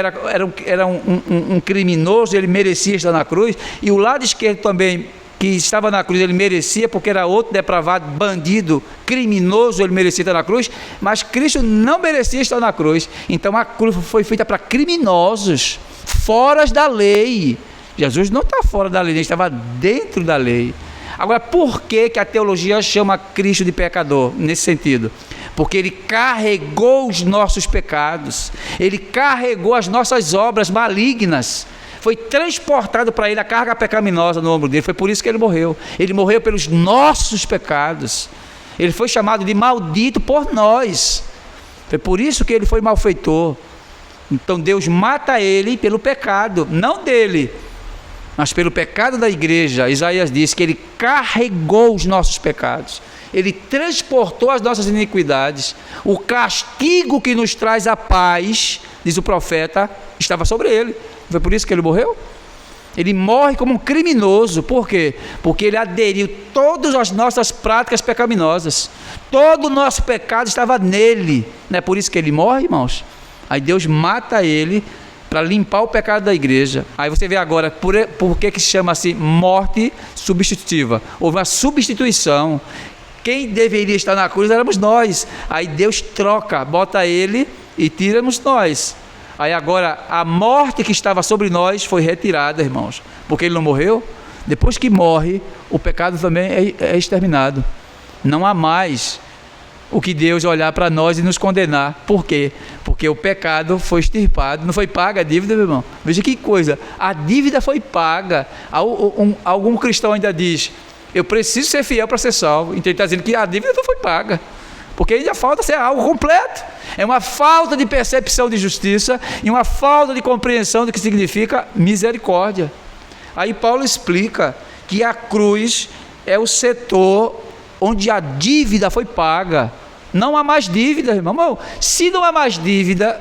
era um criminoso, ele merecia estar na cruz, e o lado esquerdo também, que estava na cruz, ele merecia, porque era outro depravado, bandido, criminoso, ele merecia estar na cruz, mas Cristo não merecia estar na cruz. Então a cruz foi feita para criminosos, fora da lei. Jesus não está fora da lei, ele estava dentro da lei. Agora, por que a teologia chama Cristo de pecador, nesse sentido? Porque ele carregou os nossos pecados, ele carregou as nossas obras malignas, foi transportado para ele a carga pecaminosa no ombro dele. Foi por isso que ele morreu. Ele morreu pelos nossos pecados, ele foi chamado de maldito por nós. Foi por isso que ele foi malfeitor. Então Deus mata ele pelo pecado, não dele, mas pelo pecado da igreja. Isaías diz que ele carregou os nossos pecados. Ele transportou as nossas iniquidades. O castigo que nos traz a paz, diz o profeta, estava sobre ele. Foi por isso que ele morreu? Ele morre como um criminoso. Por quê? Porque ele aderiu todas as nossas práticas pecaminosas. Todo o nosso pecado estava nele. Não é por isso que ele morre, irmãos? Aí Deus mata ele para limpar o pecado da igreja. Aí você vê agora por que se chama assim morte substitutiva. Houve uma substituição. Quem deveria estar na cruz éramos nós. Aí Deus troca, bota ele e tiramos nós. Aí agora a morte que estava sobre nós foi retirada, irmãos, porque ele não morreu. Depois que morre, o pecado também é exterminado. Não há mais o que Deus olhar para nós e nos condenar. Por quê? Porque o pecado foi extirpado. Não foi paga a dívida, meu irmão. Veja que coisa, a dívida foi paga. Algum cristão ainda diz: eu preciso ser fiel para ser salvo. Então ele está dizendo que a dívida não foi paga, porque ainda falta ser algo completo. É uma falta de percepção de justiça e uma falta de compreensão do que significa misericórdia. Aí Paulo explica que a cruz é o setor onde a dívida foi paga. Não há mais dívida, irmão. Se não há mais dívida,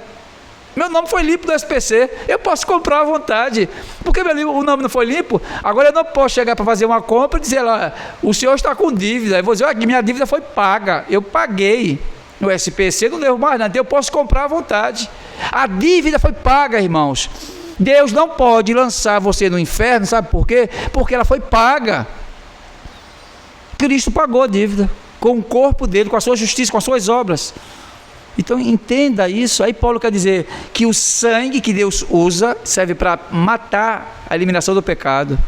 meu nome foi limpo do SPC, eu posso comprar à vontade. Porque o nome não foi limpo, agora eu não posso chegar para fazer uma compra e dizer lá: o senhor está com dívida. Eu vou dizer: minha dívida foi paga, eu paguei. No SPC não devo mais nada, eu posso comprar à vontade. A dívida foi paga, irmãos. Deus não pode lançar você no inferno, sabe por quê? Porque ela foi paga. Cristo pagou a dívida, com o corpo dele, com a sua justiça, com as suas obras. Então entenda isso. Aí Paulo quer dizer que o sangue que Deus usa serve para matar a eliminação do pecado.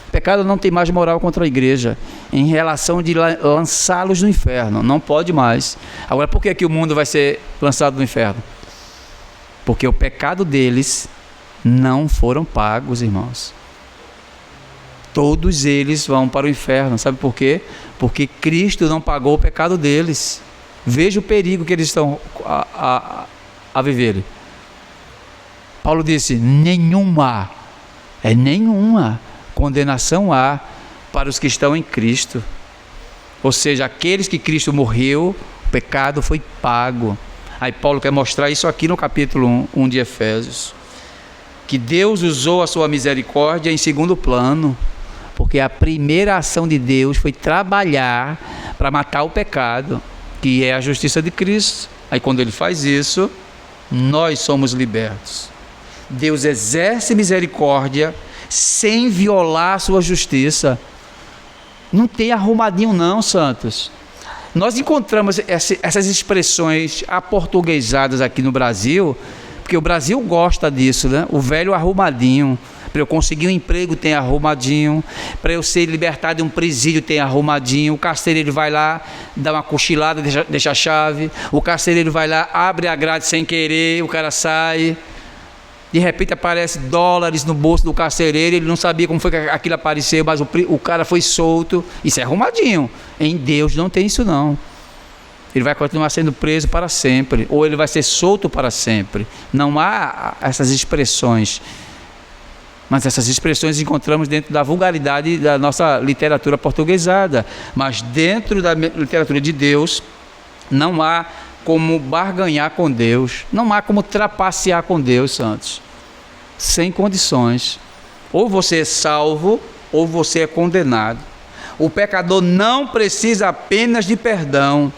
O pecado não tem mais moral contra a igreja em relação de lançá-los no inferno. Não pode mais. Agora, por que o mundo vai ser lançado no inferno? Porque o pecado deles não foram pagos, irmãos. Todos eles vão para o inferno. Sabe por quê? Porque Cristo não pagou o pecado deles. Veja o perigo que eles estão a viver. Paulo disse: nenhuma condenação há para os que estão em Cristo. Ou seja, aqueles que Cristo morreu, o pecado foi pago. Aí Paulo quer mostrar isso aqui no capítulo 1 de Efésios, que Deus usou a sua misericórdia em segundo plano, porque a primeira ação de Deus foi trabalhar para matar o pecado, que é a justiça de Cristo. Aí quando ele faz isso, nós somos libertos. Deus exerce misericórdia sem violar a sua justiça. Não tem arrumadinho não, santos. Nós encontramos essas expressões aportuguesadas aqui no Brasil, porque o Brasil gosta disso, né? O velho arrumadinho. Para eu conseguir um emprego tem arrumadinho, para eu ser libertado de um presídio tem arrumadinho. O carcereiro vai lá, dá uma cochilada, deixa a chave. O carcereiro vai lá, abre a grade sem querer, o cara sai. De repente aparece dólares no bolso do carcereiro, ele não sabia como foi que aquilo apareceu, mas o cara foi solto. Isso é arrumadinho. Em Deus não tem isso não. Ele vai continuar sendo preso para sempre, ou ele vai ser solto para sempre. Não há essas expressões. Mas essas expressões encontramos dentro da vulgaridade da nossa literatura portuguesada. Mas dentro da literatura de Deus, não há como barganhar com Deus, não há como trapacear com Deus, santos. Sem condições. Ou você é salvo, ou você é condenado. O pecador não precisa apenas de perdão,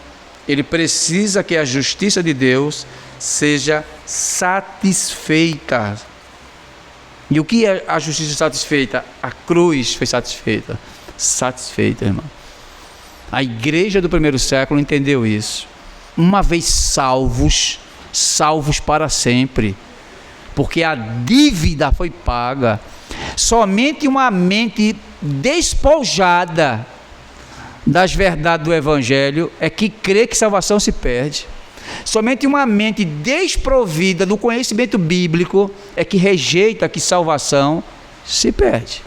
ele precisa que a justiça de Deus seja satisfeita. E o que é a justiça satisfeita? A cruz foi satisfeita. Satisfeita, irmão. A igreja do primeiro século entendeu isso. Uma vez salvos para sempre, porque a dívida foi paga. Somente uma mente despojada das verdades do Evangelho é que crê que salvação se perde. Somente uma mente desprovida do conhecimento bíblico é que rejeita que salvação se perde.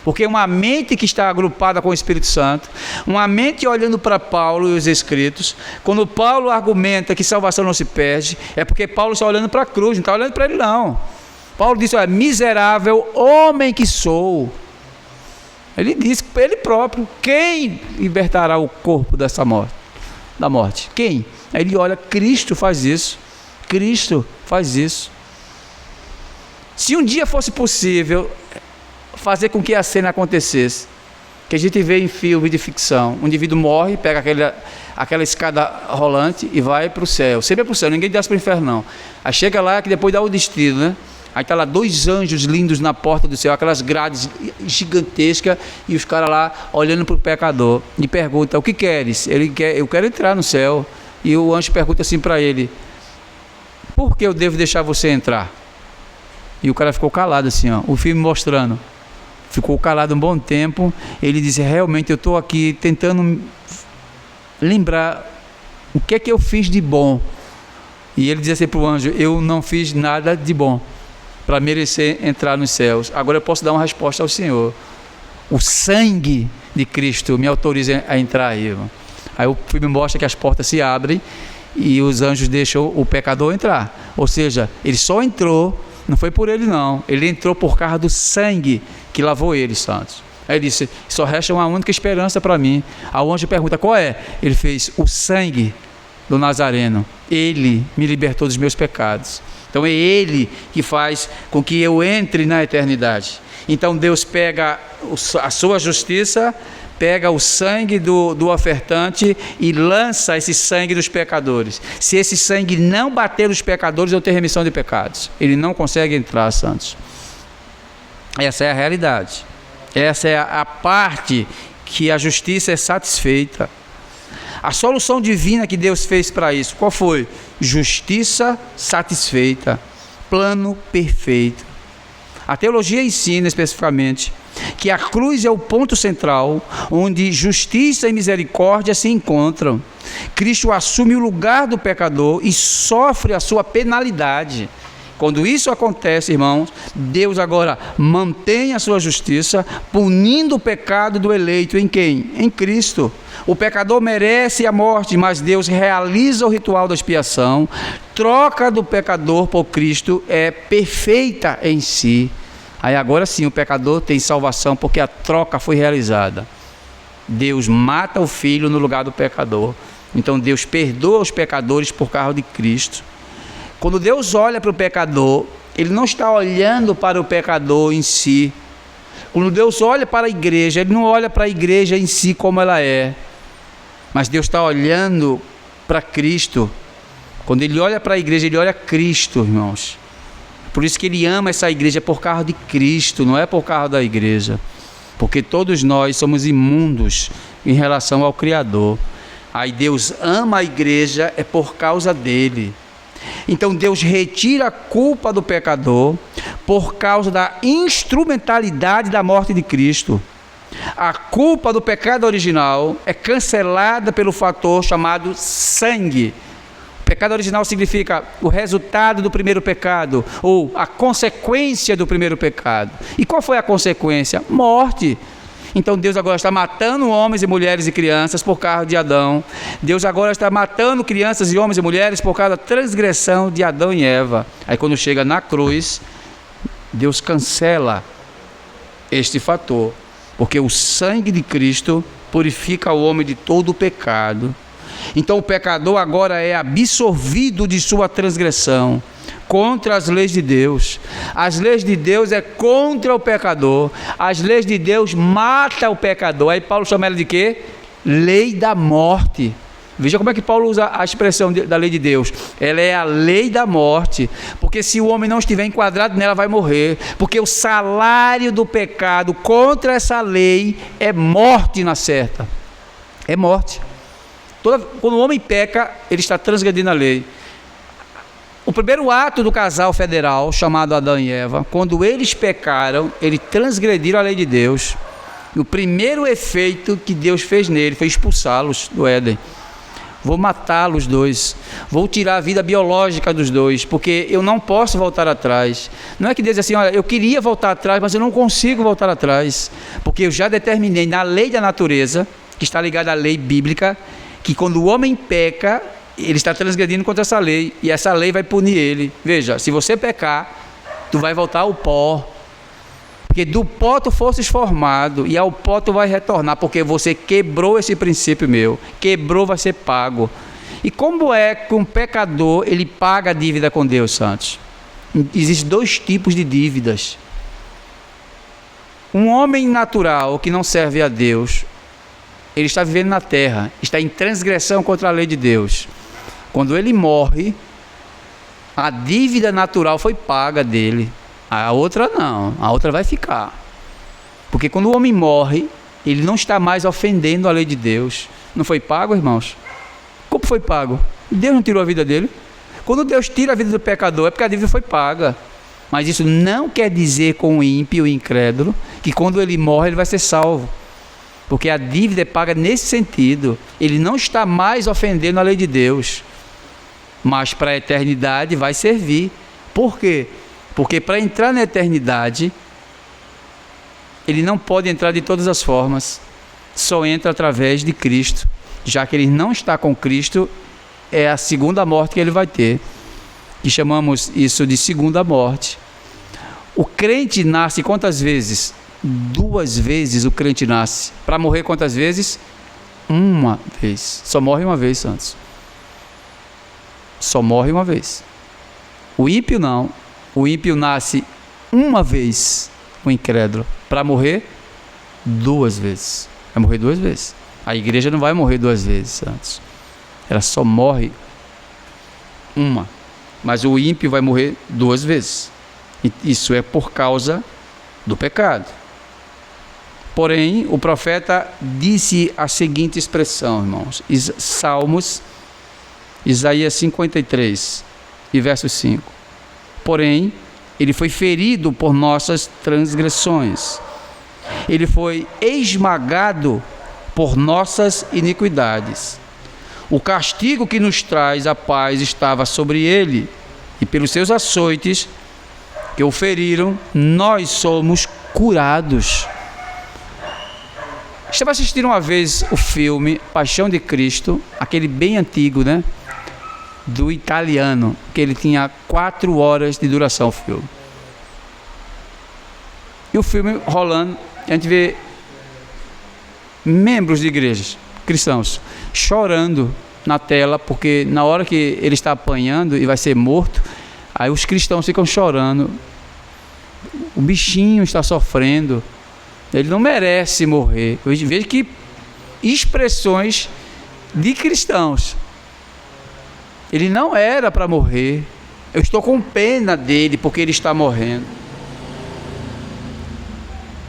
Porque uma mente que está agrupada com o Espírito Santo, uma mente olhando para Paulo e os Escritos, quando Paulo argumenta que salvação não se perde, é porque Paulo está olhando para a cruz, não está olhando para ele não. Paulo disse: olha, miserável homem que sou. Ele disse ele próprio: quem libertará o corpo dessa morte? Da morte? Quem? Aí ele olha: Cristo faz isso. Cristo faz isso. Se um dia fosse possível fazer com que a cena acontecesse, que a gente vê em filme de ficção, um indivíduo morre, pega aquela escada rolante e vai para o céu, sempre é para o céu, ninguém desce para o inferno não. Aí chega lá, que depois dá o destino, né? Aí está lá 2 anjos lindos na porta do céu, aquelas grades gigantescas, e os caras lá olhando para o pecador e perguntam: o que queres? Ele quer: eu quero entrar no céu. E o anjo pergunta assim para ele: por que eu devo deixar você entrar? E o cara ficou calado assim, ó, o filme mostrando. Ficou calado um bom tempo. Ele disse: realmente eu estou aqui tentando lembrar o que é que eu fiz de bom. E ele dizia assim para o anjo: eu não fiz nada de bom para merecer entrar nos céus. Agora eu posso dar uma resposta ao Senhor. O sangue de Cristo me autoriza a entrar aí, irmão. Aí o filme mostra que as portas se abrem e os anjos deixam o pecador entrar. Ou seja, ele só entrou, não foi por ele não, ele entrou por causa do sangue que lavou ele, santos. Aí ele disse: só resta uma única esperança para mim. A anjo pergunta: qual é? Ele fez: o sangue do Nazareno. Ele me libertou dos meus pecados. Então é Ele que faz com que eu entre na eternidade. Então Deus pega a sua justiça, pega o sangue do ofertante e lança esse sangue dos pecadores. Se esse sangue não bater nos pecadores, eu tenho remissão de pecados. Ele não consegue entrar, santos. Essa é a realidade. Essa é a parte que a justiça é satisfeita. A solução divina que Deus fez para isso, qual foi? Justiça satisfeita, plano perfeito. A teologia ensina especificamente que a cruz é o ponto central onde justiça e misericórdia se encontram. Cristo assume o lugar do pecador e sofre a sua penalidade. Quando isso acontece, irmãos, Deus agora mantém a sua justiça, punindo o pecado do eleito em quem? Em Cristo. O pecador merece a morte, mas Deus realiza o ritual da expiação. Troca do pecador por Cristo é perfeita em si. Aí agora sim o pecador tem salvação, porque a troca foi realizada. Deus mata o filho no lugar do pecador. Então Deus perdoa os pecadores por causa de Cristo. Quando Deus olha para o pecador, Ele não está olhando para o pecador em si. Quando Deus olha para a igreja, Ele não olha para a igreja em si como ela é, mas Deus está olhando para Cristo. Quando Ele olha para a igreja, Ele olha Cristo, irmãos. Por isso que Ele ama essa igreja, por causa de Cristo, não é por causa da igreja. Porque todos nós somos imundos em relação ao Criador. Aí Deus ama a igreja, é por causa dEle. Então Deus retira a culpa do pecador por causa da instrumentalidade da morte de Cristo. A culpa do pecado original é cancelada pelo fator chamado sangue. O pecado original significa o resultado do primeiro pecado, ou a consequência do primeiro pecado. E qual foi a consequência? Morte. Então Deus agora está matando homens e mulheres e crianças por causa de Adão. Deus agora está matando crianças e homens e mulheres por causa da transgressão de Adão e Eva. Aí quando chega na cruz, Deus cancela este fator, porque o sangue de Cristo purifica o homem de todo o pecado. Então o pecador agora é absolvido de sua transgressão contra as leis de Deus. As leis de Deus é contra o pecador. As leis de Deus matam o pecador. Aí Paulo chama ela de quê? Lei da morte. Veja como é que Paulo usa a expressão da lei de Deus. Ela é a lei da morte, porque se o homem não estiver enquadrado nela, vai morrer. Porque o salário do pecado contra essa lei é morte na certa. É morte. Quando o homem peca, ele está transgredindo a lei. O primeiro ato do casal federal, chamado Adão e Eva, quando eles pecaram, eles transgrediram a lei de Deus. E o primeiro efeito que Deus fez nele foi expulsá-los do Éden. Vou matá-los dois, vou tirar a vida biológica dos dois, porque eu não posso voltar atrás. Não é que Deus diz assim: olha, eu queria voltar atrás, mas eu não consigo voltar atrás, porque eu já determinei na lei da natureza, que está ligada à lei bíblica, que quando o homem peca, ele está transgredindo contra essa lei, e essa lei vai punir ele. Veja, se você pecar, tu vai voltar ao pó. Porque do pó tu fostes formado, e ao pó tu vai retornar, porque você quebrou esse princípio meu. Quebrou, vai ser pago. E como é que um pecador, ele paga a dívida com Deus, santos? Existem 2 tipos de dívidas. Um homem natural que não serve a Deus, ele está vivendo na terra, está em transgressão contra a lei de Deus. Quando ele morre, a dívida natural foi paga dele. A outra não, a outra vai ficar. Porque quando o homem morre, ele não está mais ofendendo a lei de Deus. Não foi pago, irmãos? Como foi pago? Deus não tirou a vida dele. Quando Deus tira a vida do pecador, é porque a dívida foi paga. Mas isso não quer dizer com o ímpio e o incrédulo que quando ele morre ele vai ser salvo. Porque a dívida é paga nesse sentido. Ele não está mais ofendendo a lei de Deus. Mas para a eternidade vai servir. Por quê? Porque para entrar na eternidade, ele não pode entrar de todas as formas. Só entra através de Cristo. Já que ele não está com Cristo, é a segunda morte que ele vai ter. E chamamos isso de segunda morte. O crente nasce quantas vezes? 2 vezes o crente nasce. Para morrer quantas vezes? 1 vez. Só morre 1 vez, santos. Só morre 1 vez. O ímpio não. O ímpio nasce 1 vez, o incrédulo. Para morrer 2 vezes. Vai morrer 2 vezes. A igreja não vai morrer 2 vezes, santos. Ela só morre 1. Mas o ímpio vai morrer 2 vezes. E isso é por causa do pecado. Porém, o profeta disse a seguinte expressão, irmãos. Salmos, Isaías 53, e verso 5. Porém, ele foi ferido por nossas transgressões. Ele foi esmagado por nossas iniquidades. O castigo que nos traz a paz estava sobre ele, e pelos seus açoites que o feriram, nós somos curados. Você vai assistir uma vez o filme Paixão de Cristo, aquele bem antigo, né? Do italiano, que ele tinha 4 horas de duração, o filme. E o filme rolando, a gente vê membros de igrejas cristãos chorando na tela, porque na hora que ele está apanhando e vai ser morto, aí os cristãos ficam chorando. O bichinho está sofrendo, ele não merece morrer. Eu vejo que expressões de cristãos. Ele não era para morrer. Eu estou com pena dele porque ele está morrendo.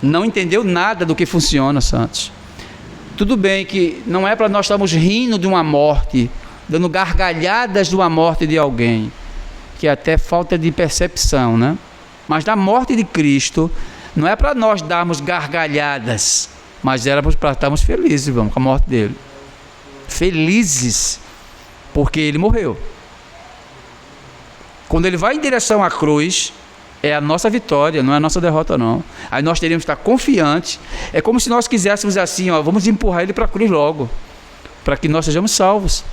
Não entendeu nada do que funciona, santos. Tudo bem que não é para nós estarmos rindo de uma morte, dando gargalhadas de uma morte de alguém, que é até falta de percepção, né? Mas da morte de Cristo, não é para nós darmos gargalhadas, mas éramos para estarmos felizes, vamos, com a morte dele. Felizes, porque ele morreu. Quando ele vai em direção à cruz, é a nossa vitória, não é a nossa derrota, não. Aí nós teríamos que estar confiantes. É como se nós quiséssemos assim, ó, vamos empurrar ele para a cruz logo, para que nós sejamos salvos.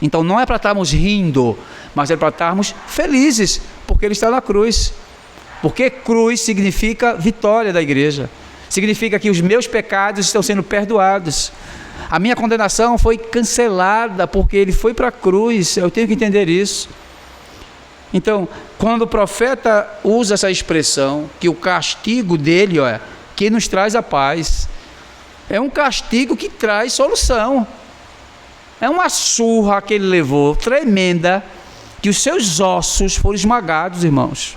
Então não é para estarmos rindo, mas é para estarmos felizes, porque ele está na cruz. Porque cruz significa vitória da igreja. Significa que os meus pecados estão sendo perdoados. A minha condenação foi cancelada porque ele foi para a cruz. Eu tenho que entender isso. Então, quando o profeta usa essa expressão, que o castigo dele, ó, que nos traz a paz, é um castigo que traz solução. É uma surra que ele levou, tremenda, que os seus ossos foram esmagados, irmãos.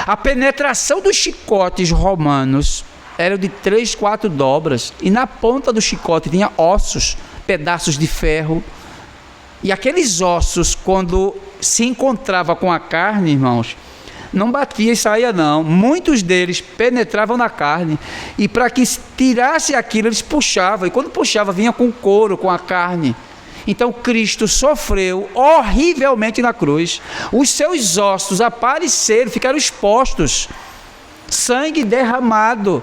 A penetração dos chicotes romanos era de 3, 4 dobras, e na ponta do chicote tinha ossos, pedaços de ferro. E aqueles ossos, quando se encontrava com a carne, irmãos, não batia e saía não. Muitos deles penetravam na carne, e para que tirasse aquilo, eles puxavam, e quando puxava, vinha com couro, com a carne. Então Cristo sofreu horrivelmente na cruz. Os seus ossos apareceram, ficaram expostos, sangue derramado.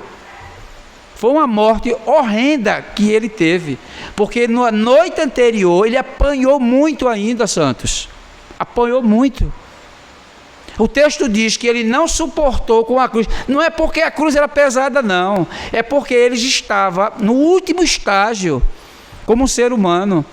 Foi uma morte horrenda que ele teve, porque na noite anterior ele apanhou muito ainda, santos. Apanhou muito. O texto diz que ele não suportou com a cruz. Não é porque a cruz era pesada, não. É porque ele estava no último estágio, como um ser humano.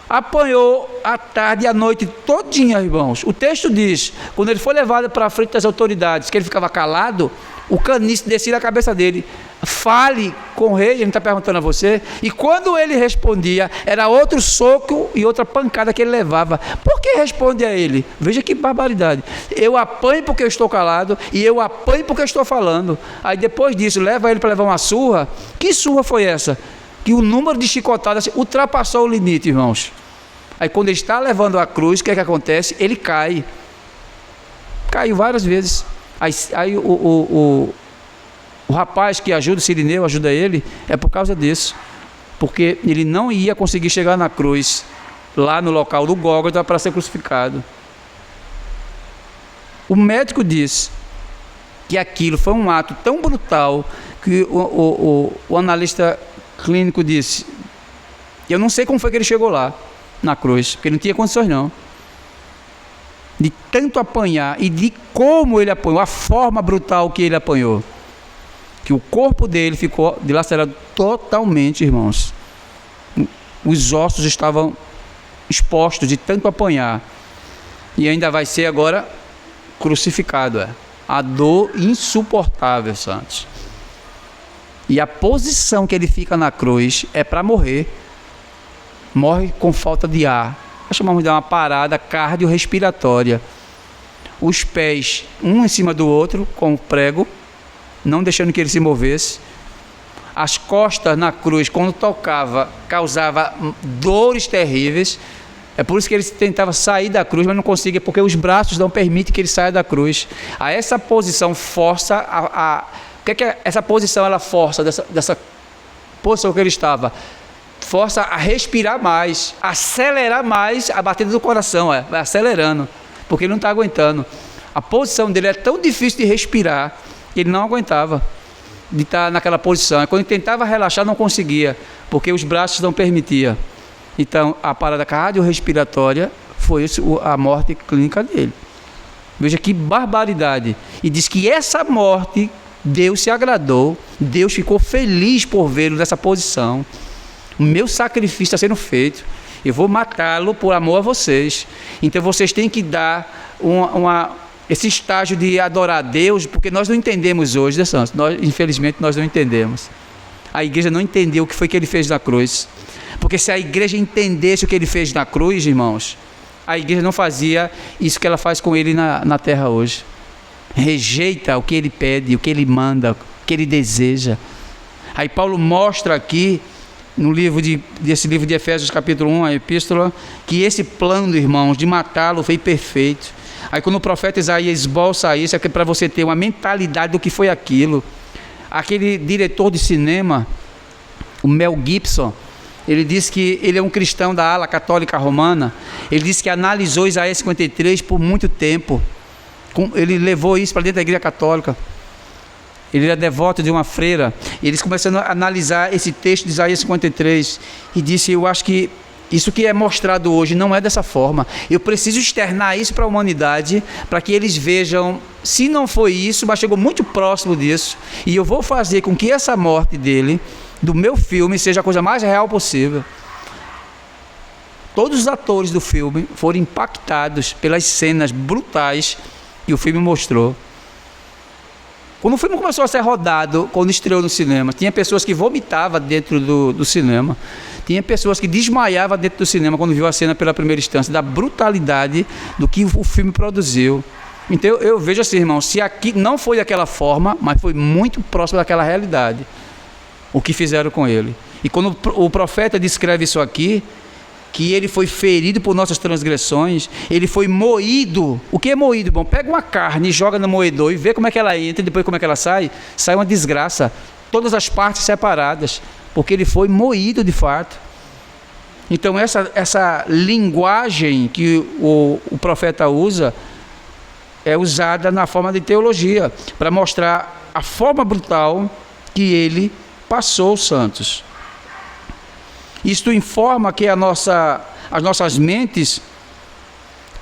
Apanhou a tarde e a noite todinha, irmãos. O texto diz, quando ele foi levado para a frente das autoridades, que ele ficava calado, o caniço descia da cabeça dele. Fale com o rei, ele está perguntando a você. E quando ele respondia, era outro soco e outra pancada que ele levava. Por que responde a ele? Veja que barbaridade. Eu apanho porque eu estou calado e eu apanho porque eu estou falando. Aí depois disso, leva ele para levar uma surra. Que surra foi essa? Que o número de chicotadas ultrapassou o limite, irmãos. Aí quando ele está levando a cruz, o que é que acontece? Ele cai. Caiu várias vezes. Aí o rapaz que ajuda, o Cirineu, ajuda ele, é por causa disso. Porque ele não ia conseguir chegar na cruz, lá no local do Gólgota, para ser crucificado. O médico disse que aquilo foi um ato tão brutal que o analista clínico disse: eu não sei como foi que ele chegou lá, na cruz, porque não tinha condições não. De tanto apanhar e de como ele apanhou, a forma brutal que ele apanhou, que o corpo dele ficou dilacerado totalmente, irmãos. Os ossos estavam expostos de tanto apanhar. E ainda vai ser agora crucificado. A dor insuportável, santos. E a posição que ele fica na cruz é para morrer. Morre com falta de ar. Nós chamamos de uma parada cardiorrespiratória. Os pés, um em cima do outro, com o prego, não deixando que ele se movesse. As costas na cruz, quando tocava, causava dores terríveis. É por isso que ele tentava sair da cruz, mas não conseguia, porque os braços não permitem que ele saia da cruz. A essa posição força o que é essa posição? Ela força dessa posição que ele estava. Força a respirar mais, acelerar mais a batida do coração, vai acelerando, porque ele não está aguentando. A posição dele é tão difícil de respirar que ele não aguentava de estar naquela posição. Quando ele tentava relaxar, não conseguia, porque os braços não permitiam. Então, a parada cardiorrespiratória foi a morte clínica dele. Veja que barbaridade. E diz que essa morte, Deus se agradou, Deus ficou feliz por vê-lo nessa posição. O meu sacrifício está sendo feito. Eu vou matá-lo por amor a vocês. Então vocês têm que dar esse estágio de adorar a Deus, porque nós não entendemos hoje, né, Santos? Infelizmente nós não entendemos. A igreja não entendeu o que foi que ele fez na cruz. Porque se a igreja entendesse o que ele fez na cruz, irmãos, a igreja não fazia isso que ela faz com ele na terra hoje. Rejeita o que ele pede, o que ele manda, o que ele deseja. Aí Paulo mostra aqui, desse livro de Efésios capítulo 1, a epístola, que esse plano, irmãos, de matá-lo foi perfeito. Aí quando o profeta Isaías esboça isso, é para você ter uma mentalidade do que foi aquilo. Aquele diretor de cinema, o Mel Gibson, ele disse que ele é um cristão da ala católica romana. Ele disse que analisou Isaías 53 por muito tempo. Ele levou isso para dentro da igreja católica. Ele era devoto de uma freira. E eles começaram a analisar esse texto de Isaías 53 e disse: eu acho que isso que é mostrado hoje não é dessa forma. Eu preciso externar isso para a humanidade, para que eles vejam, se não foi isso, mas chegou muito próximo disso. E eu vou fazer com que essa morte dele, do meu filme, seja a coisa mais real possível. Todos os atores do filme foram impactados pelas cenas brutais que o filme mostrou. Quando o filme começou a ser rodado, quando estreou no cinema, tinha pessoas que vomitavam dentro do cinema. Tinha pessoas que desmaiavam dentro do cinema quando viu a cena pela primeira instância, da brutalidade do que o filme produziu. Então eu vejo assim, irmão, se aqui não foi daquela forma, mas foi muito próximo daquela realidade, o que fizeram com ele. E quando o profeta descreve isso aqui, que ele foi ferido por nossas transgressões, ele foi moído. O que é moído, bom? Pega uma carne e joga no moedor e vê como é que ela entra e depois como é que ela sai. Sai uma desgraça, todas as partes separadas, porque ele foi moído de fato. Então essa linguagem que o profeta usa é usada na forma de teologia, para mostrar a forma brutal que ele passou, santos. Isto informa que as nossas mentes,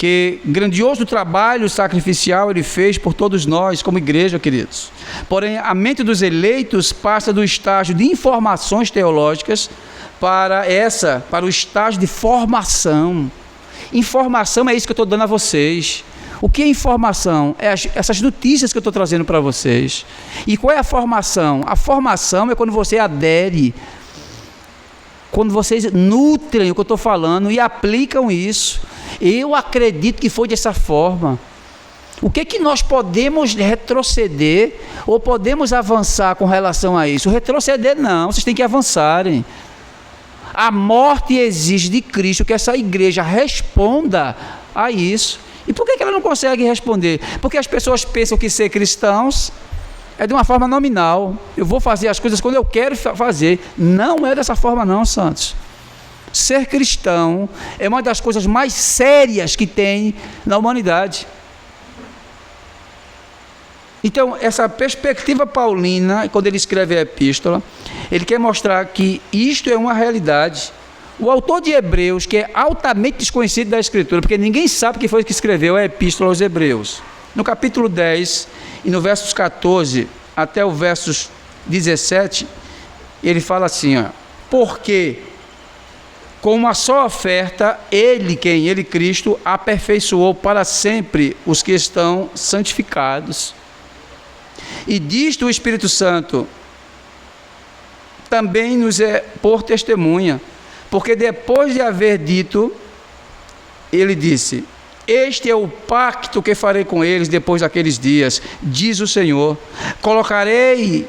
que grandioso trabalho sacrificial ele fez por todos nós como igreja, queridos. Porém, a mente dos eleitos passa do estágio de informações teológicas para o estágio de formação. Informação é isso que eu estou dando a vocês. O que é informação? É essas notícias que eu estou trazendo para vocês. E qual é a formação? A formação é quando você adere, quando vocês nutrem o que eu estou falando e aplicam isso. Eu acredito que foi dessa forma. O que nós podemos retroceder ou podemos avançar com relação a isso? Retroceder não, vocês têm que avançarem. A morte exige de Cristo que essa igreja responda a isso. E por que ela não consegue responder? Porque as pessoas pensam que ser cristãos é de uma forma nominal. Eu vou fazer as coisas quando eu quero fazer. Não é dessa forma não, santos. Ser cristão é uma das coisas mais sérias que tem na humanidade. Então, essa perspectiva paulina, quando ele escreve a epístola, ele quer mostrar que isto é uma realidade. O autor de Hebreus, que é altamente desconhecido da Escritura, porque ninguém sabe quem foi que escreveu a epístola aos Hebreus. No capítulo 10, e no versos 14 até o versos 17, ele fala assim, porque com uma só oferta, ele, Cristo, aperfeiçoou para sempre os que estão santificados. E disto o Espírito Santo também nos é por testemunha, porque depois de haver dito, ele disse, este é o pacto que farei com eles depois daqueles dias, diz o Senhor, colocarei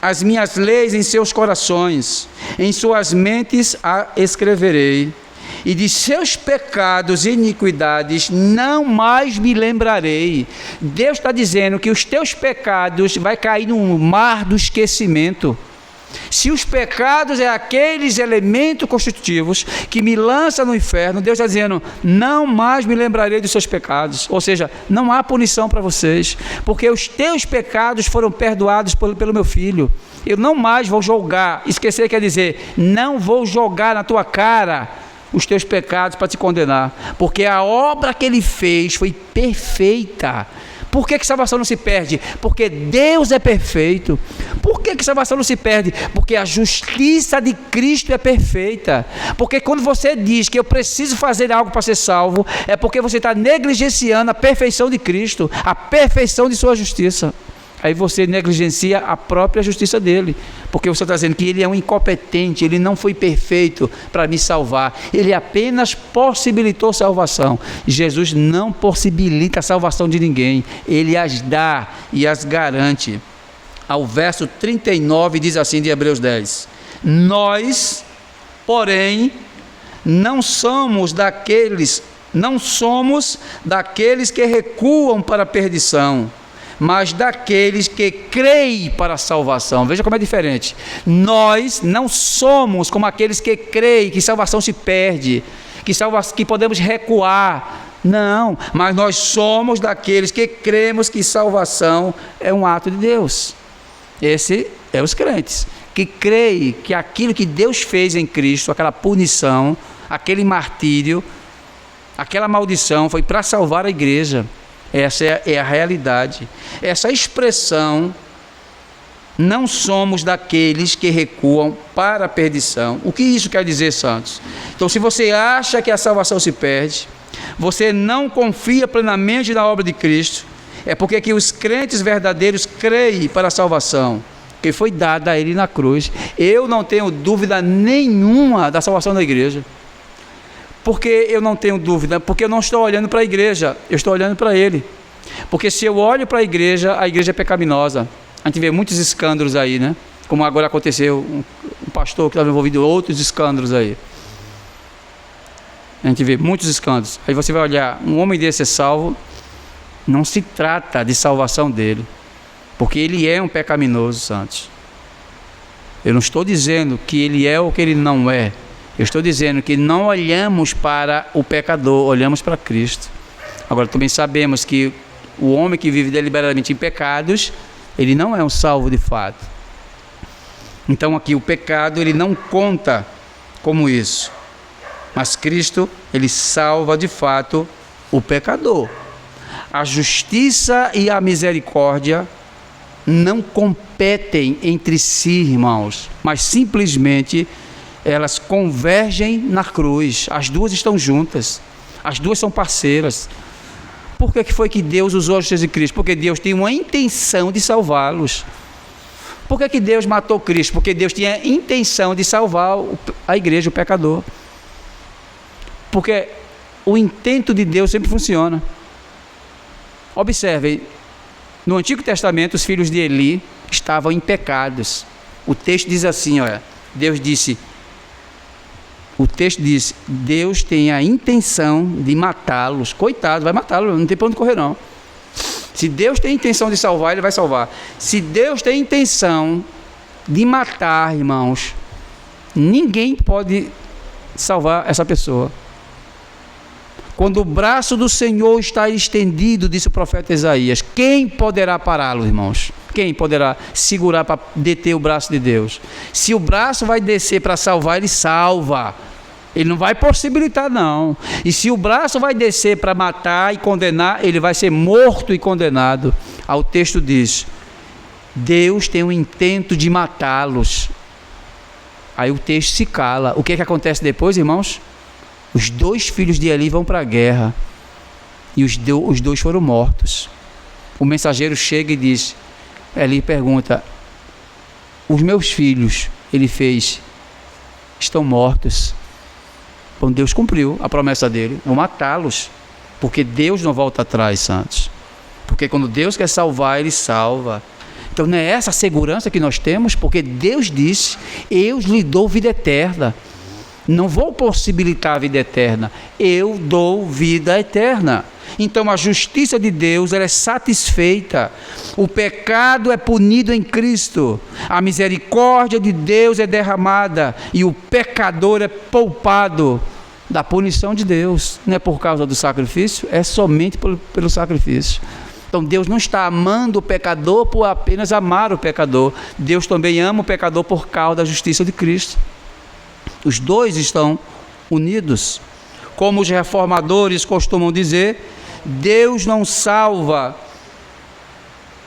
as minhas leis em seus corações, em suas mentes a escreverei, e de seus pecados e iniquidades não mais me lembrarei. Deus está dizendo que os teus pecados vai cair no mar do esquecimento. Se os pecados é aqueles elementos constitutivos que me lançam no inferno, Deus está dizendo, não mais me lembrarei dos seus pecados. Ou seja, não há punição para vocês, porque os teus pecados foram perdoados pelo meu filho. Eu não mais vou julgar. Esquecer quer dizer, não vou jogar na tua cara os teus pecados para te condenar, porque a obra que ele fez foi perfeita. Por que salvação não se perde? Porque Deus é perfeito. Por que salvação não se perde? Porque a justiça de Cristo é perfeita. Porque quando você diz que eu preciso fazer algo para ser salvo, é porque você está negligenciando a perfeição de Cristo, a perfeição de sua justiça. Aí você negligencia a própria justiça dele, porque você está dizendo que ele é um incompetente, ele não foi perfeito para me salvar, ele apenas possibilitou salvação. Jesus não possibilita a salvação de ninguém, ele as dá e as garante. Ao verso 39 diz assim de Hebreus 10, nós, porém, não somos daqueles que recuam para a perdição, mas daqueles que creem para a salvação. Veja como é diferente. Nós não somos como aqueles que creem que salvação se perde, que podemos recuar. Não, mas nós somos daqueles que cremos que salvação é um ato de Deus. Esse é os crentes, que creem que aquilo que Deus fez em Cristo, aquela punição, aquele martírio, aquela maldição foi para salvar a igreja. Essa é a realidade. Essa expressão, não somos daqueles que recuam para a perdição. O que isso quer dizer, santos? Então, se você acha que a salvação se perde, você não confia plenamente na obra de Cristo, é porque que os crentes verdadeiros creem para a salvação que foi dada a ele na cruz. Eu não tenho dúvida nenhuma da salvação da igreja. Por que eu não tenho dúvida? Porque eu não estou olhando para a igreja, eu estou olhando para ele. Porque se eu olho para a igreja é pecaminosa. A gente vê muitos escândalos aí, né? Como agora aconteceu, um pastor que estava envolvido em outros escândalos aí. A gente vê muitos escândalos. Aí você vai olhar, um homem desse é salvo, não se trata de salvação dele, porque ele é um pecaminoso, santos. Eu não estou dizendo que ele é ou que ele não é. Eu estou dizendo que não olhamos para o pecador, olhamos para Cristo. Agora, também sabemos que o homem que vive deliberadamente em pecados, ele não é um salvo de fato. Então, aqui, o pecado, ele não conta como isso. Mas Cristo, ele salva de fato o pecador. A justiça e a misericórdia não competem entre si, irmãos, mas simplesmente elas convergem na cruz. As duas estão juntas, as duas são parceiras. Por que foi que Deus usou Jesus Cristo? Porque Deus tem uma intenção de salvá-los. Por que Deus matou Cristo? Porque Deus tinha a intenção de salvar a igreja, o pecador. Porque o intento de Deus sempre funciona. Observem, no Antigo Testamento os filhos de Eli estavam em pecados. O texto diz assim, olha, o texto diz, Deus tem a intenção de matá-los. Coitado, vai matá-los, não tem para onde correr não. Se Deus tem a intenção de salvar, Ele vai salvar. Se Deus tem a intenção de matar, irmãos, ninguém pode salvar essa pessoa. Quando o braço do Senhor está estendido, disse o profeta Isaías, quem poderá pará-lo, irmãos? Quem poderá segurar para deter o braço de Deus? Se o braço vai descer para salvar, Ele salva. Ele não vai possibilitar, não. E se o braço vai descer para matar e condenar, ele vai ser morto e condenado. Aí o texto diz, Deus tem o intento de matá-los. Aí o texto se cala. O que é que acontece depois, irmãos? Os dois filhos de Eli vão para a guerra. E os dois foram mortos. O mensageiro chega e diz, Eli pergunta, os meus filhos, ele fez, estão mortos. Então Deus cumpriu a promessa dele, vou matá-los, porque Deus não volta atrás, santos. Porque quando Deus quer salvar, Ele salva. Então não é essa a segurança que nós temos, porque Deus disse, eu lhe dou vida eterna. Não vou possibilitar a vida eterna, eu dou vida eterna. Então a justiça de Deus, ela é satisfeita. O pecado é punido em Cristo. A misericórdia de Deus é derramada e o pecador é poupado da punição de Deus. Não é por causa do sacrifício, é somente pelo sacrifício. Então Deus não está amando o pecador por apenas amar o pecador. Deus também ama o pecador por causa da justiça de Cristo. Os dois estão unidos. Como os reformadores costumam dizer, Deus não salva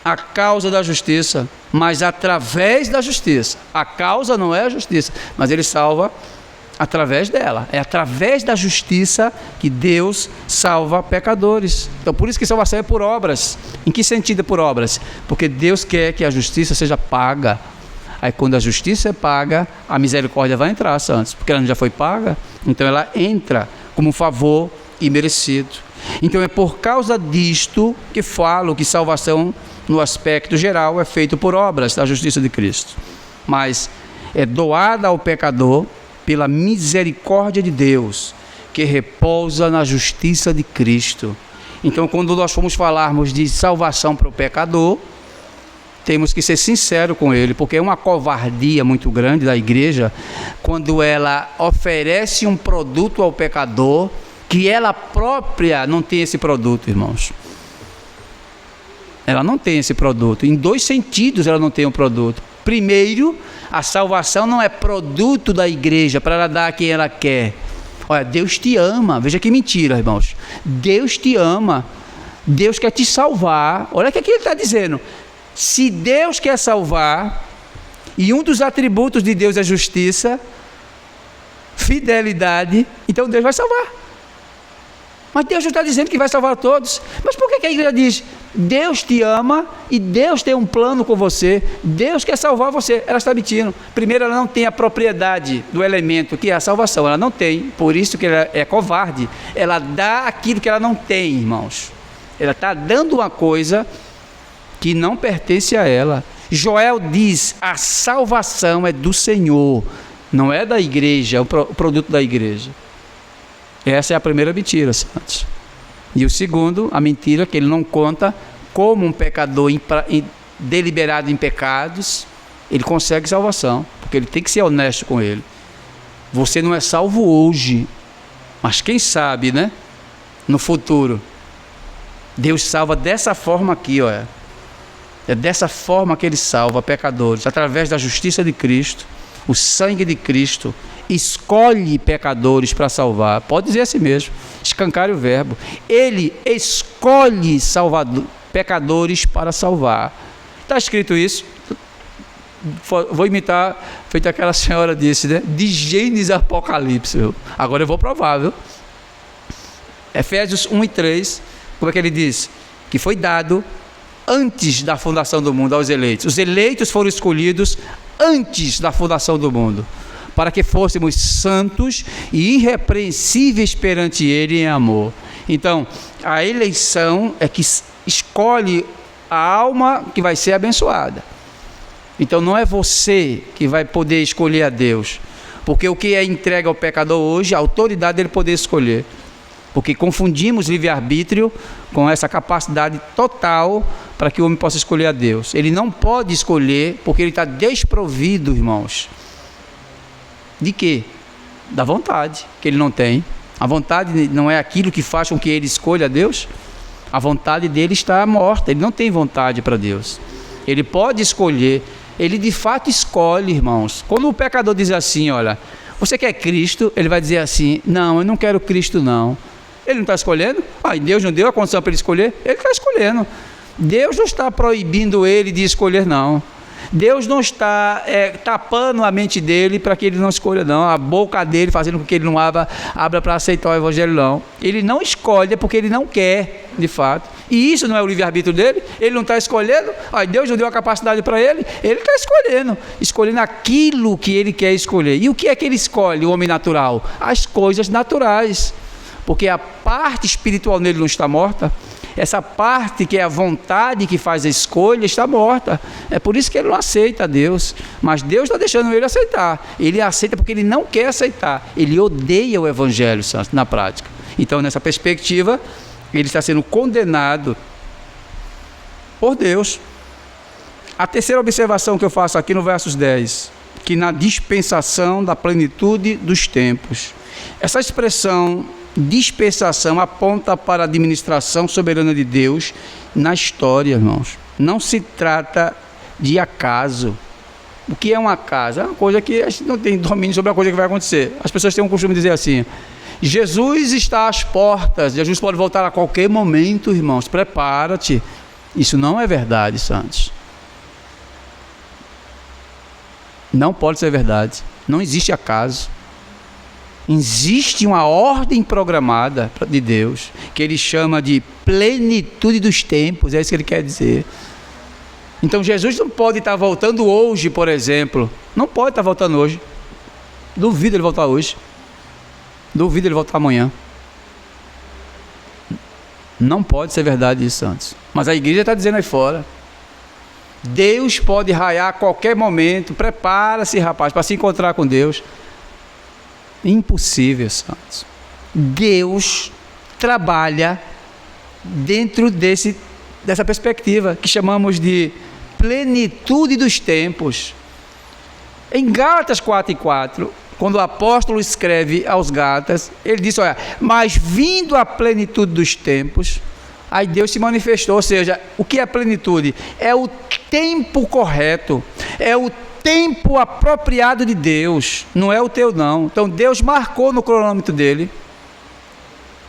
a causa da justiça, mas através da justiça. A causa não é a justiça, mas Ele salva através dela. É através da justiça que Deus salva pecadores. Então por isso que salvação é por obras. Em que sentido é por obras? Porque Deus quer que a justiça seja paga. Aí quando a justiça é paga, a misericórdia vai entrar, santos, porque ela já foi paga, então ela entra como um favor imerecido. Então é por causa disto que falo que salvação, no aspecto geral, é feito por obras da justiça de Cristo, mas é doada ao pecador pela misericórdia de Deus, que repousa na justiça de Cristo. Então quando nós formos falarmos de salvação para o pecador, temos que ser sinceros com ele, porque é uma covardia muito grande da igreja quando ela oferece um produto ao pecador que ela própria não tem esse produto, irmãos. Ela não tem esse produto. Em dois sentidos ela não tem um produto. Primeiro, a salvação não é produto da igreja para ela dar a quem ela quer. Olha, Deus te ama. Veja que mentira, irmãos. Deus te ama. Deus quer te salvar. Olha o que ele está dizendo. Se Deus quer salvar, e um dos atributos de Deus é justiça, fidelidade, então Deus vai salvar. Mas Deus não está dizendo que vai salvar todos. Mas por que a igreja diz, Deus te ama e Deus tem um plano com você, Deus quer salvar você? Ela está mentindo. Primeiro, ela não tem a propriedade do elemento que é a salvação, ela não tem, por isso que ela é covarde. Ela dá aquilo que ela não tem, irmãos. Ela está dando uma coisa que não pertence a ela. Joel diz, a salvação é do Senhor, não é da igreja, é o produto da igreja. Essa é a primeira mentira, santos. E o segundo, a mentira que ele não conta como um pecador deliberado em pecados, ele consegue salvação, porque ele tem que ser honesto com ele. Você não é salvo hoje, mas quem sabe, né? No futuro. Deus salva dessa forma aqui, olha. É dessa forma que Ele salva pecadores, através da justiça de Cristo, o sangue de Cristo. escolhe pecadores para salvar. Pode dizer assim mesmo, escancare o verbo. Ele escolhe pecadores para salvar. Está escrito isso. Vou imitar, feito aquela senhora disse, né? De Gênesis a Apocalipse. Agora eu vou provar, viu? Efésios 1 e 3, como é que ele diz? Que foi dado antes da fundação do mundo aos eleitos. Os eleitos foram escolhidos antes da fundação do mundo, para que fôssemos santos e irrepreensíveis perante Ele em amor. Então, a eleição é que escolhe a alma que vai ser abençoada. Então, não é você que vai poder escolher a Deus, porque o que é entregue ao pecador hoje, a autoridade dele poder escolher. Porque confundimos livre-arbítrio com essa capacidade total para que o homem possa escolher a Deus. Ele não pode escolher porque ele está desprovido, irmãos. De quê? Da vontade, que ele não tem. A vontade não é aquilo que faz com que ele escolha a Deus. A vontade dele está morta, ele não tem vontade para Deus. Ele pode escolher, ele de fato escolhe, irmãos. Quando o pecador diz assim, olha, você quer Cristo? Ele vai dizer assim, não, eu não quero Cristo não. Ele não está escolhendo? Deus não deu a condição para ele escolher? Ele está escolhendo. Deus não está proibindo ele de escolher, não. Deus não está tapando a mente dele para que ele não escolha, não. A boca dele fazendo com que ele não abra para aceitar o evangelho, não. Ele não escolhe porque ele não quer, de fato. E isso não é o livre-arbítrio dele? Ele não está escolhendo? Deus não deu a capacidade para ele? Ele está escolhendo aquilo que ele quer escolher. E o que é que ele escolhe, o homem natural? As coisas naturais. Porque a parte espiritual nele não está morta. Essa parte que é a vontade que faz a escolha está morta. É por isso que ele não aceita Deus. Mas Deus está deixando ele aceitar. Ele aceita porque ele não quer aceitar. Ele odeia o evangelho, santo, na prática. Então, nessa perspectiva, ele está sendo condenado por Deus. A terceira observação que eu faço aqui no versos 10, que na dispensação da plenitude dos tempos. Essa expressão dispensação aponta para a administração soberana de Deus na história, irmãos. Não se trata de acaso. O que é um acaso? É uma coisa que a gente não tem domínio sobre a coisa que vai acontecer. As pessoas têm um costume de dizer assim, Jesus está às portas, Jesus pode voltar a qualquer momento, irmãos, prepara-te. Isso não é verdade, santos. Não pode ser verdade. Não existe acaso. Existe uma ordem programada de Deus, que ele chama de plenitude dos tempos, é isso que ele quer dizer. Então Jesus não pode estar voltando hoje, por exemplo. Não pode estar voltando hoje. Duvido ele voltar hoje. Duvido ele voltar amanhã. Não pode ser verdade isso, santos. Mas a igreja está dizendo aí fora. Deus pode raiar a qualquer momento. Prepara-se, rapaz, para se encontrar com Deus. Impossível, santos. Deus trabalha dentro dessa perspectiva que chamamos de plenitude dos tempos. Em Gálatas 4:4, quando o apóstolo escreve aos Gálatas, ele diz, olha, mas vindo a plenitude dos tempos, aí Deus se manifestou. Ou seja, o que é plenitude? É o tempo correto, é o tempo apropriado de Deus, não é o teu não. Então Deus marcou no cronômetro dele,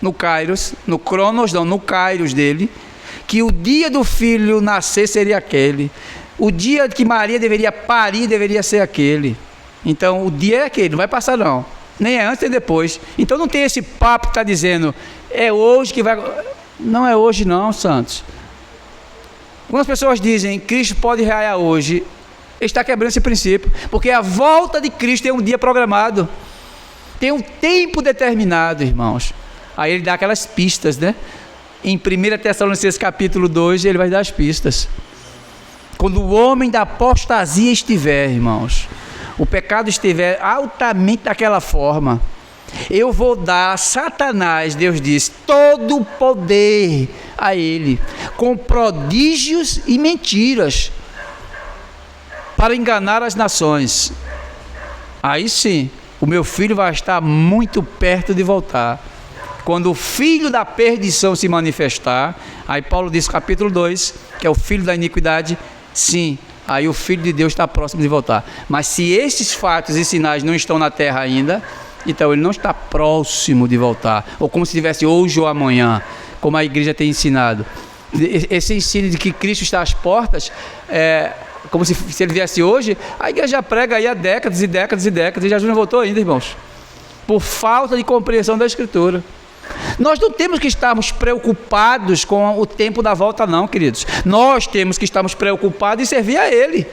no Kairos, no Cronos não, no Kairos dele, que o dia do filho nascer seria aquele, o dia que Maria deveria parir deveria ser aquele. Então o dia é aquele, não vai passar não, nem é antes nem depois. Então não tem esse papo que está dizendo, é hoje que vai... Não é hoje não, santos. Quando as pessoas dizem, Cristo pode raiar hoje, ele está quebrando esse princípio, porque a volta de Cristo tem um dia programado, tem um tempo determinado, irmãos. Aí ele dá aquelas pistas, né? Em 1 Tessalonicenses capítulo 2, ele vai dar as pistas. Quando o homem da apostasia estiver, irmãos, o pecado estiver altamente daquela forma, eu vou dar a Satanás, Deus diz, todo o poder a ele, com prodígios e mentiras, para enganar as nações. Aí sim, o meu filho vai estar muito perto de voltar. Quando o filho da perdição se manifestar, aí Paulo diz, capítulo 2, que é o filho da iniquidade, sim, aí o Filho de Deus está próximo de voltar. Mas se esses fatos e sinais não estão na terra ainda, então ele não está próximo de voltar, ou como se estivesse hoje ou amanhã, como a igreja tem ensinado. Esse ensino de que Cristo está às portas, como se ele viesse hoje, a igreja prega aí há décadas e décadas e décadas, e Jesus não voltou ainda, irmãos, por falta de compreensão da Escritura. Nós não temos que estarmos preocupados com o tempo da volta, não, queridos. Nós temos que estarmos preocupados em servir a Ele.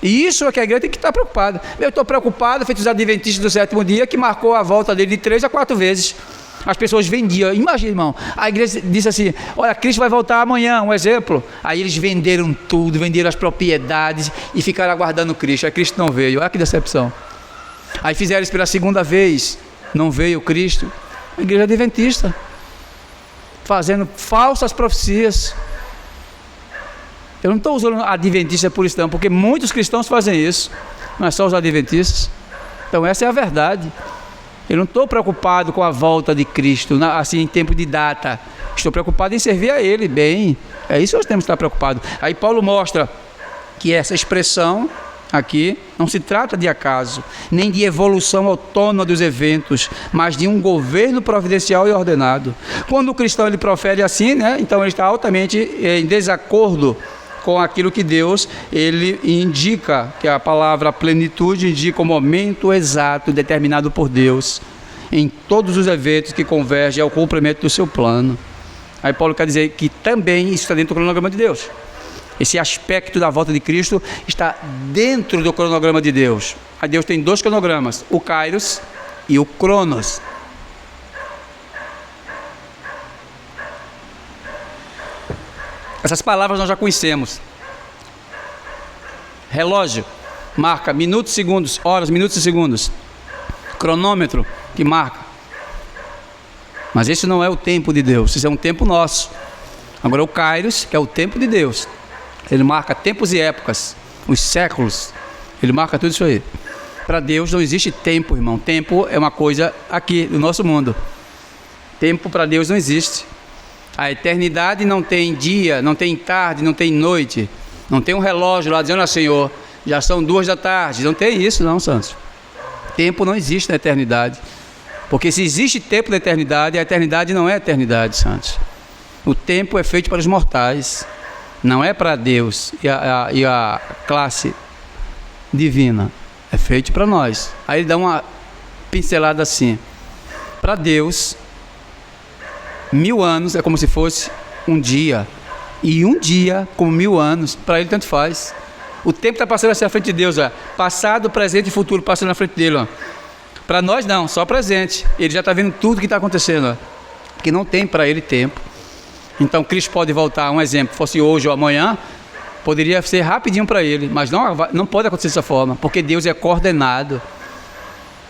E isso é que a igreja tem que estar preocupada. Eu estou preocupado, feito os adventistas do sétimo dia, que marcou a volta dele de 3 a 4 vezes. As pessoas vendiam, imagina, irmão, a igreja disse assim, olha, Cristo vai voltar amanhã, um exemplo. Aí eles venderam tudo, venderam as propriedades e ficaram aguardando Cristo. Aí Cristo não veio, olha que decepção. Aí fizeram isso pela segunda vez, não veio Cristo. A igreja adventista, fazendo falsas profecias. Eu não estou usando adventista por isso não, porque muitos cristãos fazem isso, não é só os adventistas. Então essa é a verdade. Eu não estou preocupado com a volta de Cristo, assim, em tempo de data. Estou preocupado em servir a Ele bem. É isso que nós temos que estar preocupados. Aí Paulo mostra que essa expressão aqui não se trata de acaso, nem de evolução autônoma dos eventos, mas de um governo providencial e ordenado. Quando o cristão ele profere assim, né, então ele está altamente em desacordo com aquilo que Deus ele indica, que a palavra plenitude indica o momento exato determinado por Deus em todos os eventos que convergem ao cumprimento do seu plano. Aí Paulo quer dizer que também isso está dentro do cronograma de Deus. Esse aspecto da volta de Cristo está dentro do cronograma de Deus. A Deus tem 2 cronogramas, o Kairos e o Cronos. Essas palavras nós já conhecemos. Relógio marca minutos, segundos, horas, minutos e segundos. Cronômetro que marca. Mas esse não é o tempo de Deus, esse é um tempo nosso. Agora o Kairos, que é o tempo de Deus, ele marca tempos e épocas, os séculos, ele marca tudo isso aí. Para Deus não existe tempo, irmão. Tempo é uma coisa aqui do nosso mundo. Tempo para Deus não existe. A eternidade não tem dia, não tem tarde, não tem noite. Não tem um relógio lá dizendo, Senhor, já são 2 da tarde. Não tem isso não, santos. Tempo não existe na eternidade. Porque se existe tempo na eternidade, a eternidade não é eternidade, santos. O tempo é feito para os mortais. Não é para Deus e a classe divina. É feito para nós. Aí ele dá uma pincelada assim. Para Deus, 1000 anos é como se fosse um dia. E um dia, como 1000 anos, para ele tanto faz. O tempo está passando assim à frente de Deus, ó. Passado, presente e futuro passando na frente dele, ó. Para nós não, só presente. Ele já está vendo tudo que está acontecendo, ó. Porque não tem para ele tempo. Então Cristo pode voltar, um exemplo, fosse hoje ou amanhã, poderia ser rapidinho para ele, mas não pode acontecer dessa forma, porque Deus é coordenado.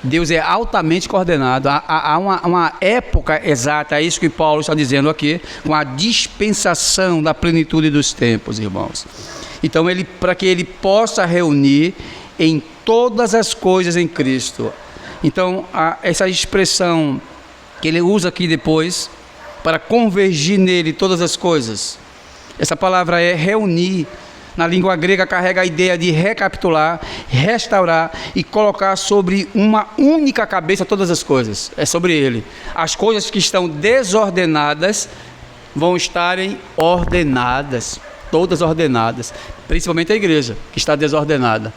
Deus é altamente coordenado. Há uma época exata, é isso que Paulo está dizendo aqui, com a dispensação da plenitude dos tempos, irmãos. Então, para que ele possa reunir em todas as coisas em Cristo. Então, essa expressão que ele usa aqui depois, para convergir nele todas as coisas, essa palavra é reunir. Na língua grega carrega a ideia de recapitular, restaurar e colocar sobre uma única cabeça todas as coisas. É sobre ele. As coisas que estão desordenadas vão estarem ordenadas, todas ordenadas, principalmente a igreja que está desordenada.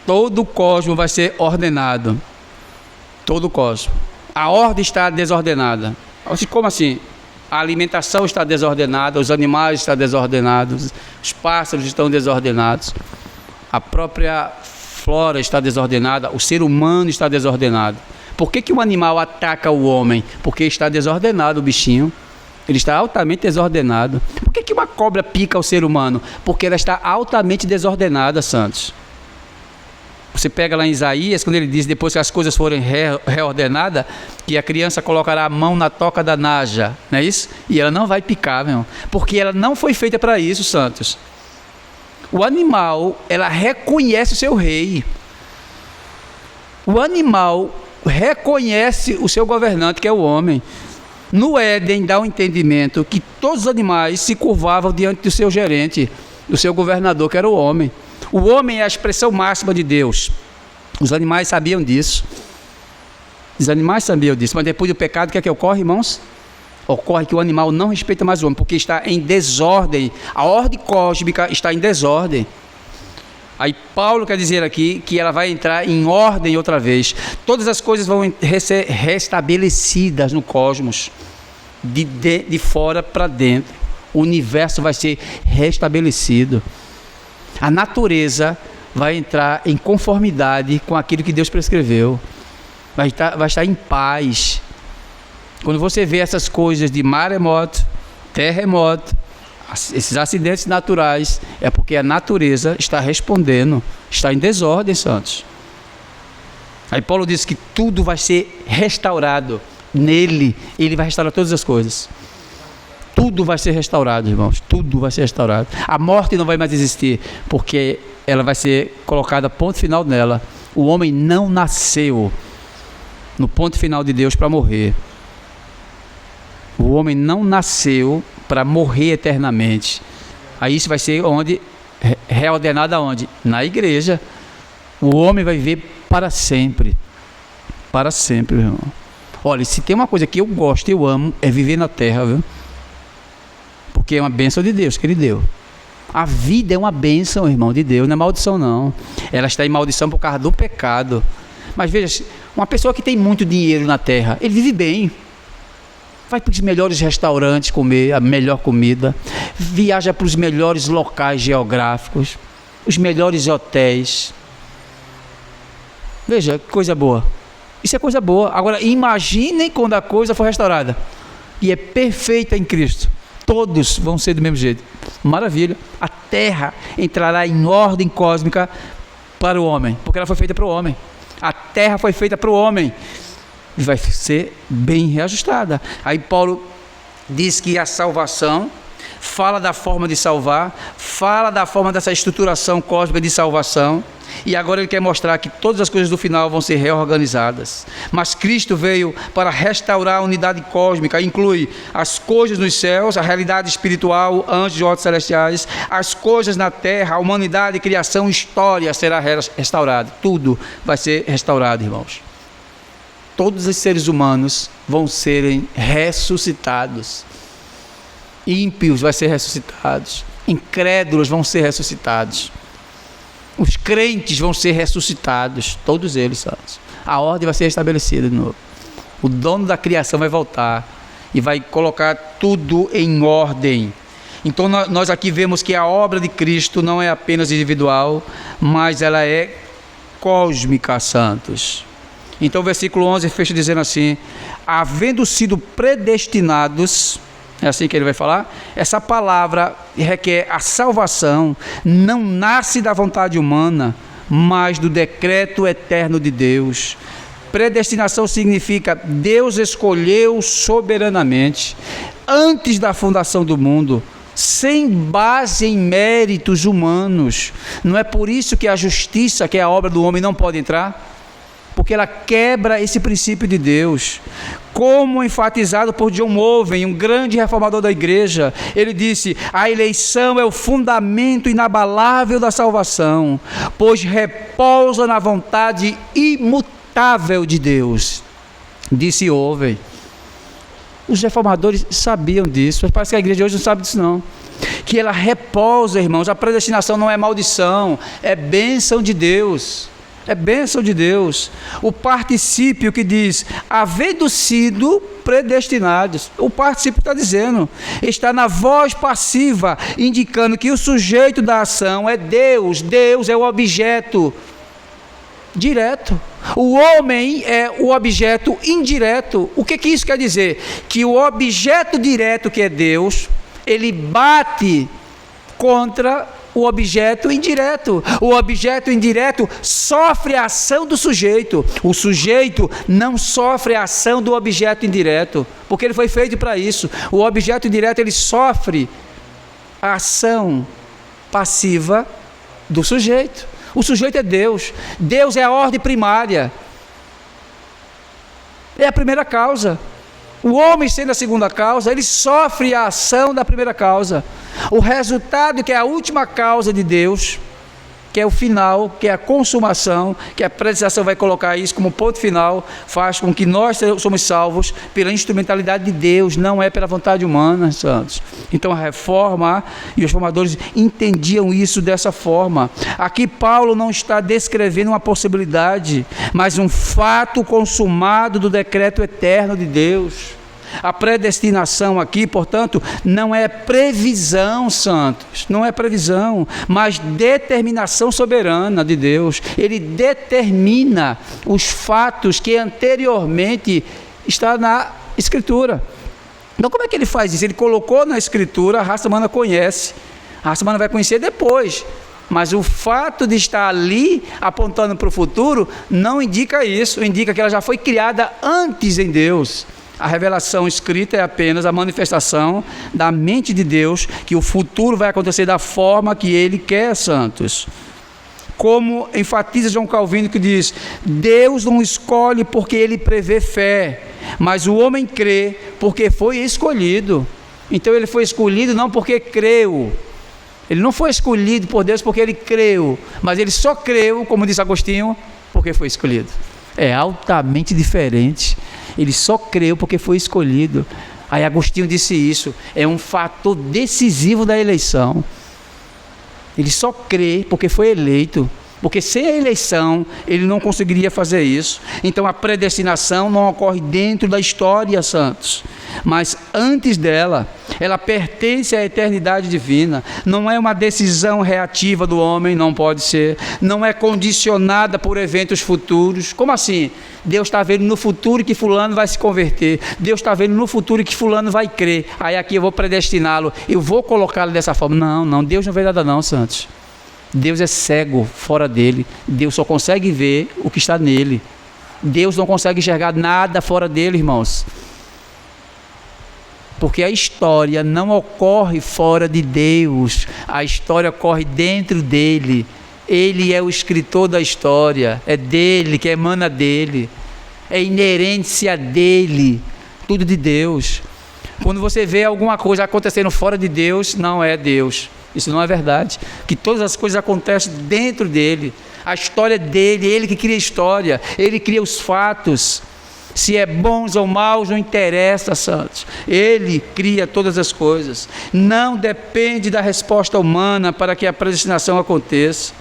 Todo o cosmos vai ser ordenado. Todo o cosmos. A ordem está desordenada. Como assim? A alimentação está desordenada, os animais estão desordenados, os pássaros estão desordenados, a própria flora está desordenada, o ser humano está desordenado. Por que um animal ataca o homem? Porque está desordenado o bichinho, ele está altamente desordenado. Por que uma cobra pica o ser humano? Porque ela está altamente desordenada, santos. Você pega lá em Isaías, quando ele diz, depois que as coisas forem reordenadas, que a criança colocará a mão na toca da naja, não é isso? E ela não vai picar, meu irmão, porque ela não foi feita para isso, santos. O animal, ela reconhece o seu rei. O animal reconhece o seu governante, que é o homem. No Éden dá o entendimento que todos os animais se curvavam diante do seu gerente. do seu governador, que era o homem. O homem é a expressão máxima de Deus. Os animais sabiam disso. Mas depois do pecado, o que é que ocorre, irmãos? Ocorre que o animal não respeita mais o homem, porque está em desordem. A ordem cósmica está em desordem. Aí Paulo quer dizer aqui que ela vai entrar em ordem outra vez. Todas as coisas vão ser restabelecidas no cosmos, de fora para dentro. O universo vai ser restabelecido. A natureza vai entrar em conformidade com aquilo que Deus prescreveu. Vai estar em paz. Quando você vê essas coisas de maremoto, terremoto, esses acidentes naturais, é porque a natureza está respondendo, está em desordem, santos. Aí Paulo diz que tudo vai ser restaurado nele. Ele vai restaurar todas as coisas. Tudo vai ser restaurado, irmãos. Tudo vai ser restaurado. A morte não vai mais existir, porque ela vai ser colocada ponto final nela. O homem não nasceu no ponto final de Deus para morrer. O homem não nasceu para morrer eternamente. Aí isso vai ser onde? Reordenado aonde? Na igreja. O homem vai viver para sempre. Para sempre, meu irmão. Olha, se tem uma coisa que eu gosto, eu amo, é viver na terra, viu? Porque é uma bênção de Deus que Ele deu. A vida é uma bênção, irmão, de Deus, não é maldição não. Ela está em maldição por causa do pecado. Mas veja, uma pessoa que tem muito dinheiro na terra, ele vive bem. Vai para os melhores restaurantes comer a melhor comida, viaja para os melhores locais geográficos, os melhores hotéis. Veja, coisa boa. Isso é coisa boa. Agora, imaginem quando a coisa for restaurada e é perfeita em Cristo. Todos vão ser do mesmo jeito. Maravilha. A terra entrará em ordem cósmica para o homem, porque ela foi feita para o homem. A terra foi feita para o homem. E vai ser bem reajustada. Aí Paulo diz que a salvação fala da forma de salvar, fala da forma dessa estruturação cósmica de salvação, e agora ele quer mostrar que todas as coisas do final vão ser reorganizadas. Mas Cristo veio para restaurar a unidade cósmica, inclui as coisas nos céus, a realidade espiritual, anjos e ordens celestiais, as coisas na terra, a humanidade, criação, história será restaurada. Tudo vai ser restaurado, irmãos. Todos os seres humanos vão serem ressuscitados. Ímpios vão ser ressuscitados. Incrédulos vão ser ressuscitados. Os crentes vão ser ressuscitados. Todos eles, santos. A ordem vai ser restabelecida de novo. O dono da criação vai voltar e vai colocar tudo em ordem. Então nós aqui vemos que a obra de Cristo não é apenas individual, mas ela é cósmica, santos. Então o versículo 11 fecha dizendo assim: havendo sido predestinados, é assim que ele vai falar, essa palavra requer a salvação, não nasce da vontade humana, mas do decreto eterno de Deus. Predestinação significa Deus escolheu soberanamente, antes da fundação do mundo, sem base em méritos humanos. Não é por isso que a justiça, que é a obra do homem, não pode entrar? Porque ela quebra esse princípio de Deus. Como enfatizado por John Owen, um grande reformador da igreja, ele disse: a eleição é o fundamento inabalável da salvação, pois repousa na vontade imutável de Deus. Disse Owen. Os reformadores sabiam disso, mas parece que a igreja hoje não sabe disso não. Que ela repousa, irmãos. A predestinação não é maldição, é bênção de Deus. É bênção de Deus. O particípio que diz, havendo sido predestinados. O particípio está dizendo, está na voz passiva, indicando que o sujeito da ação é Deus. Deus é o objeto direto. O homem é o objeto indireto. O que isso quer dizer? Que o objeto direto, que é Deus, ele bate contra o objeto indireto. O objeto indireto sofre a ação do sujeito. O sujeito não sofre a ação do objeto indireto, porque ele foi feito para isso. O objeto indireto, ele sofre a ação passiva do sujeito. O sujeito é Deus. Deus é a ordem primária. É a primeira causa. O homem, sendo a segunda causa, ele sofre a ação da primeira causa. O resultado, que é a última causa de Deus, que é o final, que é a consumação, que a predestinação vai colocar isso como ponto final, faz com que nós somos salvos pela instrumentalidade de Deus, não é pela vontade humana, santos. Então a reforma e os reformadores entendiam isso dessa forma. Aqui Paulo não está descrevendo uma possibilidade, mas um fato consumado do decreto eterno de Deus. A predestinação aqui, portanto, não é previsão, santos, não é previsão, mas determinação soberana de Deus. Ele determina os fatos que anteriormente está na Escritura. Então, como é que ele faz isso? Ele colocou na Escritura, a raça humana conhece, a raça humana vai conhecer depois, mas o fato de estar ali apontando para o futuro não indica isso, indica que ela já foi criada antes em Deus. A revelação escrita é apenas a manifestação da mente de Deus, que o futuro vai acontecer da forma que Ele quer, santos. Como enfatiza João Calvino, que diz: Deus não escolhe porque Ele prevê fé, mas o homem crê porque foi escolhido. Então ele foi escolhido não porque creu. Ele não foi escolhido por Deus porque ele creu, mas ele só creu, como disse Agostinho, porque foi escolhido. É altamente diferente. Ele só creu porque foi escolhido. Aí Agostinho disse isso, é um fator decisivo da eleição. Ele só crê porque foi eleito, porque sem a eleição ele não conseguiria fazer isso. Então a predestinação não ocorre dentro da história, santos, mas antes dela. Ela pertence à eternidade divina, não é uma decisão reativa do homem, não pode ser, não é condicionada por eventos futuros. Como assim? Deus está vendo no futuro que fulano vai se converter, Deus está vendo no futuro que fulano vai crer, aí aqui eu vou predestiná-lo, eu vou colocá-lo dessa forma. Não, Deus não vê nada não, santos. Deus é cego fora dele, Deus só consegue ver o que está nele, Deus não consegue enxergar nada fora dele, irmãos. Porque a história não ocorre fora de Deus, a história ocorre dentro dele. Ele é o escritor da história, é dele, que emana dele, é inerente a dele, tudo de Deus. Quando você vê alguma coisa acontecendo fora de Deus, não é Deus, isso não é verdade, que todas as coisas acontecem dentro dele, a história é dele, ele que cria a história, ele cria os fatos. Se é bons ou maus, não interessa, santos. Ele cria todas as coisas. Não depende da resposta humana para que a predestinação aconteça.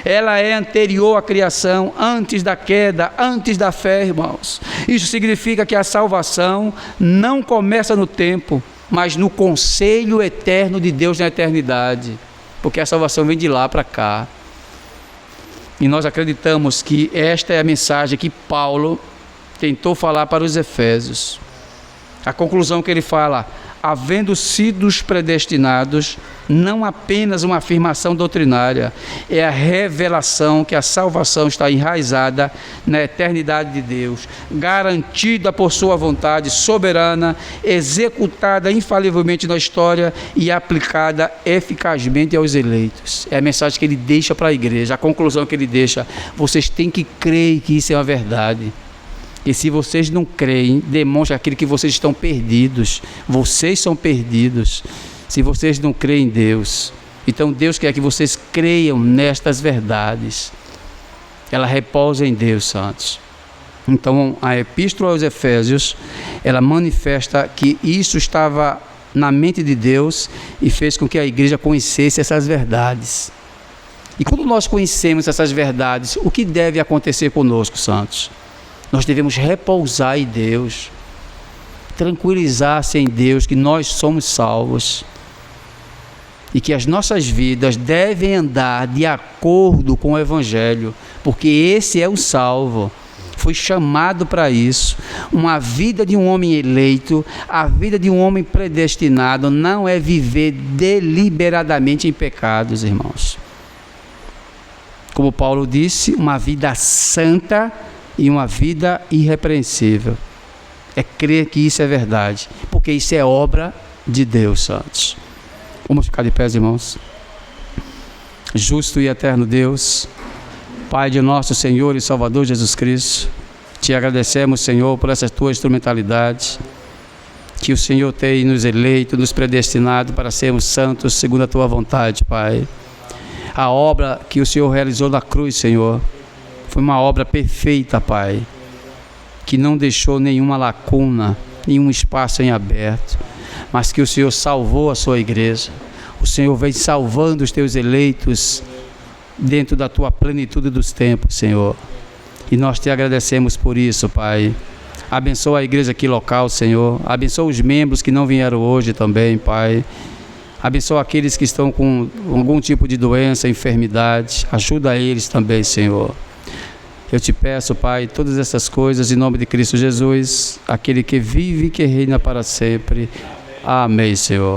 Ela é anterior à criação, antes da queda, antes da fé, irmãos. Isso significa que a salvação não começa no tempo, mas no conselho eterno de Deus na eternidade. Porque a salvação vem de lá para cá. E nós acreditamos que esta é a mensagem que Paulo tentou falar para os Efésios. A conclusão que ele fala: havendo sido os predestinados, não apenas uma afirmação doutrinária, é a revelação que a salvação está enraizada na eternidade de Deus, garantida por sua vontade soberana, executada infalivelmente na história e aplicada eficazmente aos eleitos. É a mensagem que ele deixa para a igreja, a conclusão que ele deixa: vocês têm que crer que isso é uma verdade. E se vocês não creem, demonstra aquilo que vocês estão perdidos. Vocês são perdidos se vocês não creem em Deus. Então Deus quer que vocês creiam nestas verdades. Ela repousa em Deus, santos. Então a Epístola aos Efésios, ela manifesta que isso estava na mente de Deus e fez com que a igreja conhecesse essas verdades. E quando nós conhecemos essas verdades, o que deve acontecer conosco, santos? Nós devemos repousar em Deus, tranquilizar-se em Deus que nós somos salvos e que as nossas vidas devem andar de acordo com o Evangelho, porque esse é o salvo, foi chamado para isso. Uma vida de um homem eleito, a vida de um homem predestinado não é viver deliberadamente em pecados, irmãos. Como Paulo disse, uma vida santa e uma vida irrepreensível. É crer que isso é verdade, porque isso é obra de Deus, santos. Vamos ficar de pé, irmãos. Justo e eterno Deus, Pai de nosso Senhor e Salvador Jesus Cristo, te agradecemos, Senhor, por essa tua instrumentalidade. que o Senhor tem nos eleito, nos predestinado para sermos santos segundo a Tua vontade, Pai. A obra que o Senhor realizou na cruz, Senhor, foi uma obra perfeita, Pai, que não deixou nenhuma lacuna, nenhum espaço em aberto, mas que o Senhor salvou a sua igreja. O Senhor vem salvando os teus eleitos dentro da tua plenitude dos tempos, Senhor. E nós te agradecemos por isso, Pai. Abençoa a igreja aqui local, Senhor. Abençoa os membros que não vieram hoje também, Pai. Abençoa aqueles que estão com algum tipo de doença, enfermidade. Ajuda eles também, Senhor. Eu te peço, Pai, todas essas coisas em nome de Cristo Jesus, aquele que vive e que reina para sempre. Amém, Senhor.